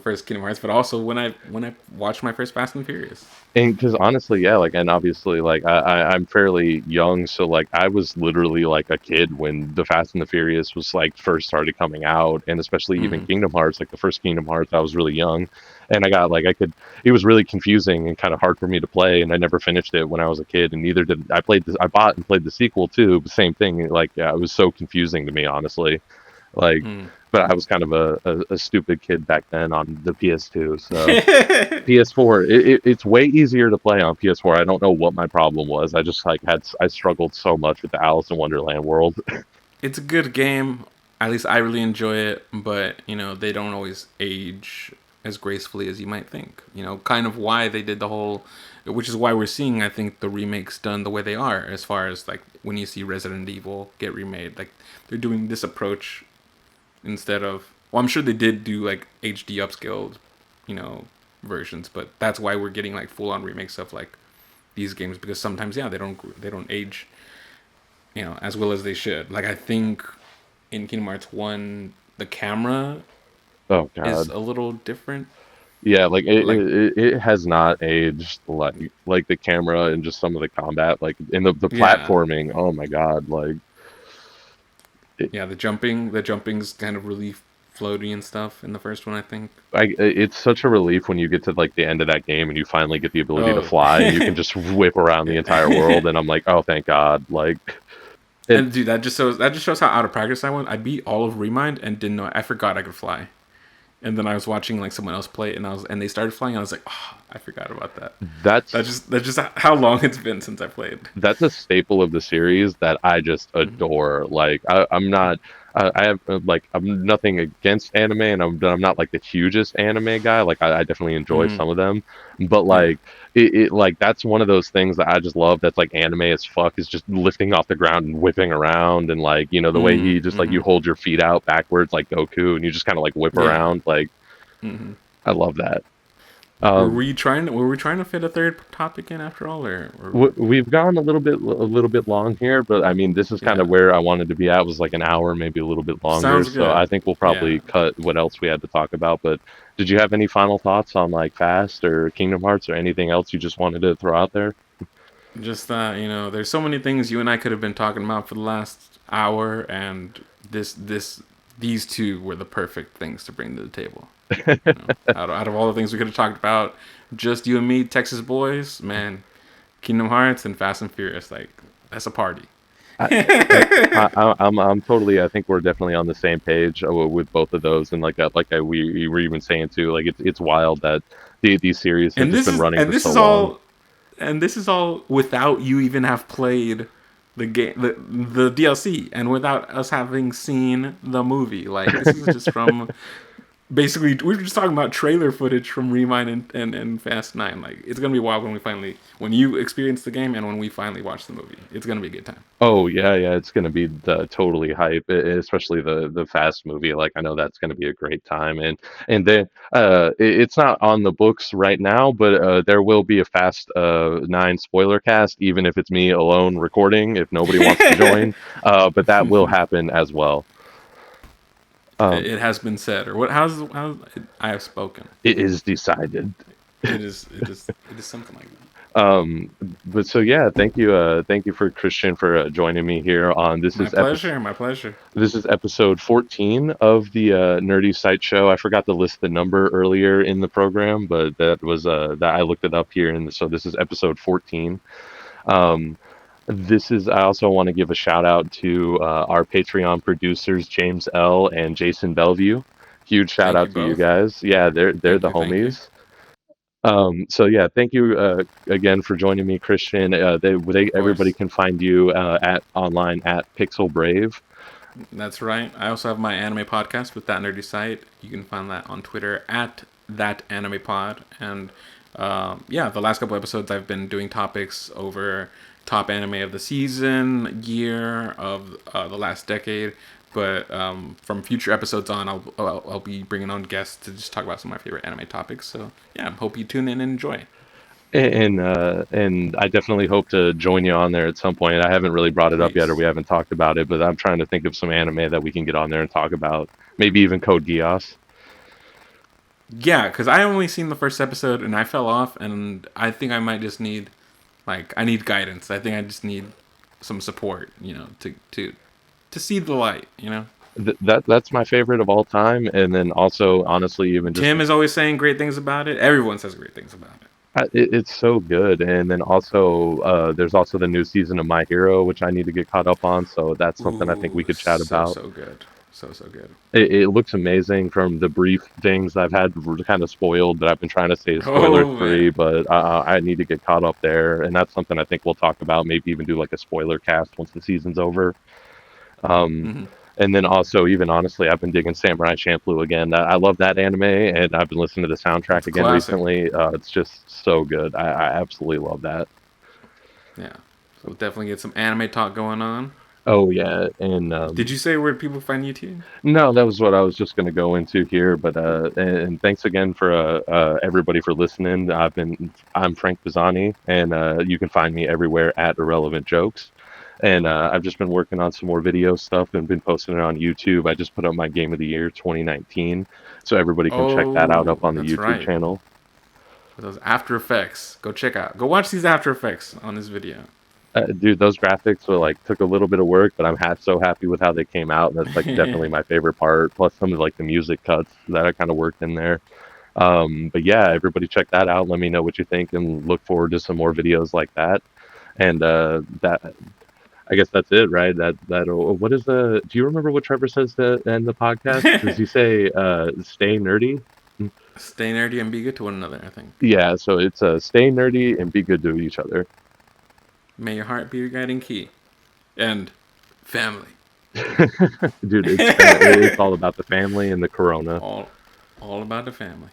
first Kingdom Hearts, but also when I watched my first Fast and Furious. and because honestly, yeah, like, and obviously, like, I'm fairly young, so like, I was literally like a kid when the Fast and the Furious was like first started coming out, and especially even Mm-hmm. Kingdom Hearts, like the first Kingdom Hearts, I was really young, and I got like, it was really confusing and kind of hard for me to play, and I never finished it when I was a kid, and neither did I bought and played the sequel too, but same thing, like, yeah, it was so confusing to me, honestly, like. But I was kind of a stupid kid back then on the PS2, so Mm. PS4, it's way easier to play on PS4. I don't know what my problem was. I just like I struggled so much with the Alice in Wonderland world. It's a good game. At least I really enjoy it, but they don't always age as gracefully as you might think. Kind of why they did the whole, which is why we're seeing I think the remakes done the way they are. As far as like when you see Resident Evil get remade, like they're doing this approach instead of. Well, I'm sure they did do like HD upscaled, you know, versions, but that's why we're getting like full on remakes of like these games because sometimes yeah they don't age as well as they should. Like I think in Kingdom Hearts 1, the camera Oh is God, a little different. yeah, like Like, it has not aged like the camera and just some of the combat, like in the yeah, platforming. Oh my God, like it, yeah, the jumping's kind of really floaty and stuff in the first one, I think. it's such a relief when you get to like the end of that game and you finally get the ability to Oh, fly and you can just whip around the entire world. And I'm like, oh, thank God, like it. and dude, that just shows how out of practice I went. I beat all of Remind and didn't know. I forgot I could fly. And then I was watching like someone else play it, and they started flying. And I was like, oh, I forgot about that. That's That's just how long it's been since I played. that's a staple of the series that I just Mm-hmm. adore. Like I'm not, I have like I'm nothing against anime, and I'm not like the hugest anime guy. Like I definitely enjoy Mm-hmm. some of them, but Yeah. like it like that's one of those things that I just love. That's like anime as fuck is just lifting off the ground and whipping around, and like the way he just like Mm-hmm. you hold your feet out backwards like Goku, and you just kind of like whip Yeah. around. Like Mm-hmm. I love that. Um, Were we trying to fit a third topic in after all, or we've gone a little bit long here, but I mean, this is kind of yeah, where I wanted to be at, was like an hour, maybe a little bit longer. sounds So I good. think we'll Yeah, probably cut what else we had to talk about. But did you have any final thoughts on like Fast or Kingdom Hearts or anything else you just wanted to throw out there? just that there's so many things you and I could have been talking about for the last hour, and these two were the perfect things to bring to the table. Out of all the things we could have talked about, just you and me, Texas boys, man, Kingdom Hearts and Fast and Furious, like that's a party. I, I'm totally. I think we're definitely on the same page with both of those, and we were even saying too. Like it's wild that these series have and just this been is running and for this so is long. all and this is all without you even have played the game, the DLC, and without us having seen the movie. Like this is just from basically we were just talking about trailer footage from Remind and Fast 9. Like it's gonna be wild when you experience the game and when we finally watch the movie. It's gonna be a good time. Oh yeah, yeah, it's gonna be the totally hype, especially the Fast movie. Like I know that's gonna be a great time, and then it's not on the books right now, but there will be a Fast 9 spoiler cast, even if it's me alone recording, if nobody wants to join. But that will happen as well. Um, It has been said, or what? How's I have spoken. it is decided. It is something like that. Um, but so yeah, thank you for Christian for joining me here on this My is episode. pleasure. My pleasure. This is episode 14 of the Nerdy Site Show. I forgot to list the number earlier in the program, but that was that I looked it up here, and so this is episode 14. Um, this is. I also want to give a shout out to our Patreon producers, James L. and Jason Bellevue. Huge shout Thank out you to you both. guys. Yeah, they're Thank the you. Thank you. homies. So yeah, thank you again for joining me, Christian. Of Everybody course. can find you at online at Pixel Brave. That's right. I also have my anime podcast with That Nerdy Site. You can find that on Twitter at That Anime Pod. And yeah, the last couple episodes I've been doing topics over top anime of the season, year of the last decade. But from future episodes on, I'll be bringing on guests to just talk about some of my favorite anime topics. So yeah, hope you tune in and enjoy. And I definitely hope to join you on there at some point. I haven't really brought it up yet, or Please. we haven't talked about it, but I'm trying to think of some anime that we can get on there and talk about. Maybe even Code Geass. Yeah, because I only seen the first episode and I fell off, and I think I might just need I need guidance. I think I just need some support, to see the light. That's my favorite of all time, and then also honestly, even just Tim is always saying great things about it. Everyone says great things about it. it's so good. And then also, there's also the new season of My Hero, which I need to get caught up on. So that's something I think we Ooh, could chat about. so good, so good. It looks amazing from the brief things I've had kind of spoiled, but I've been trying to stay spoiler Oh free. man. But I need to get caught up there, and that's something I think we'll talk about. Maybe even do like a spoiler cast once the season's over. Um, Hmm. and then also, even honestly, I've been digging Samurai Champloo again. I love that anime, and I've been listening to the soundtrack It's a again classic. recently. It's just so good. I absolutely love that. Yeah. So we'll definitely get some anime talk going on. Oh yeah, and Did you say where people find you too? no, that was what I was just going to go into here. But and thanks again for everybody for listening. I'm Frank Pisani, and you can find me everywhere at Irrelevant Jokes. And I've just been working on some more video stuff and been posting it on YouTube. I just put up my Game of the Year 2019, so everybody can check that out up Oh, on the that's YouTube right. channel. Those After Effects. Go check out. Go watch these After Effects on this video. Dude, those graphics were like took a little bit of work, but so happy with how they came out. And that's like definitely my favorite part. Plus some of like the music cuts that I kind of worked in there. But yeah, everybody check that out. Let me know what you think and look forward to some more videos like that. And that I guess that's it, right? What is the do you remember what Trevor says to end the podcast? Does he say stay nerdy? Stay nerdy and be good to one another, I think. Yeah, so it's stay nerdy and be good to each other. May your heart be your guiding key. And family. Dude, it's all about the family and the corona. all all about the family.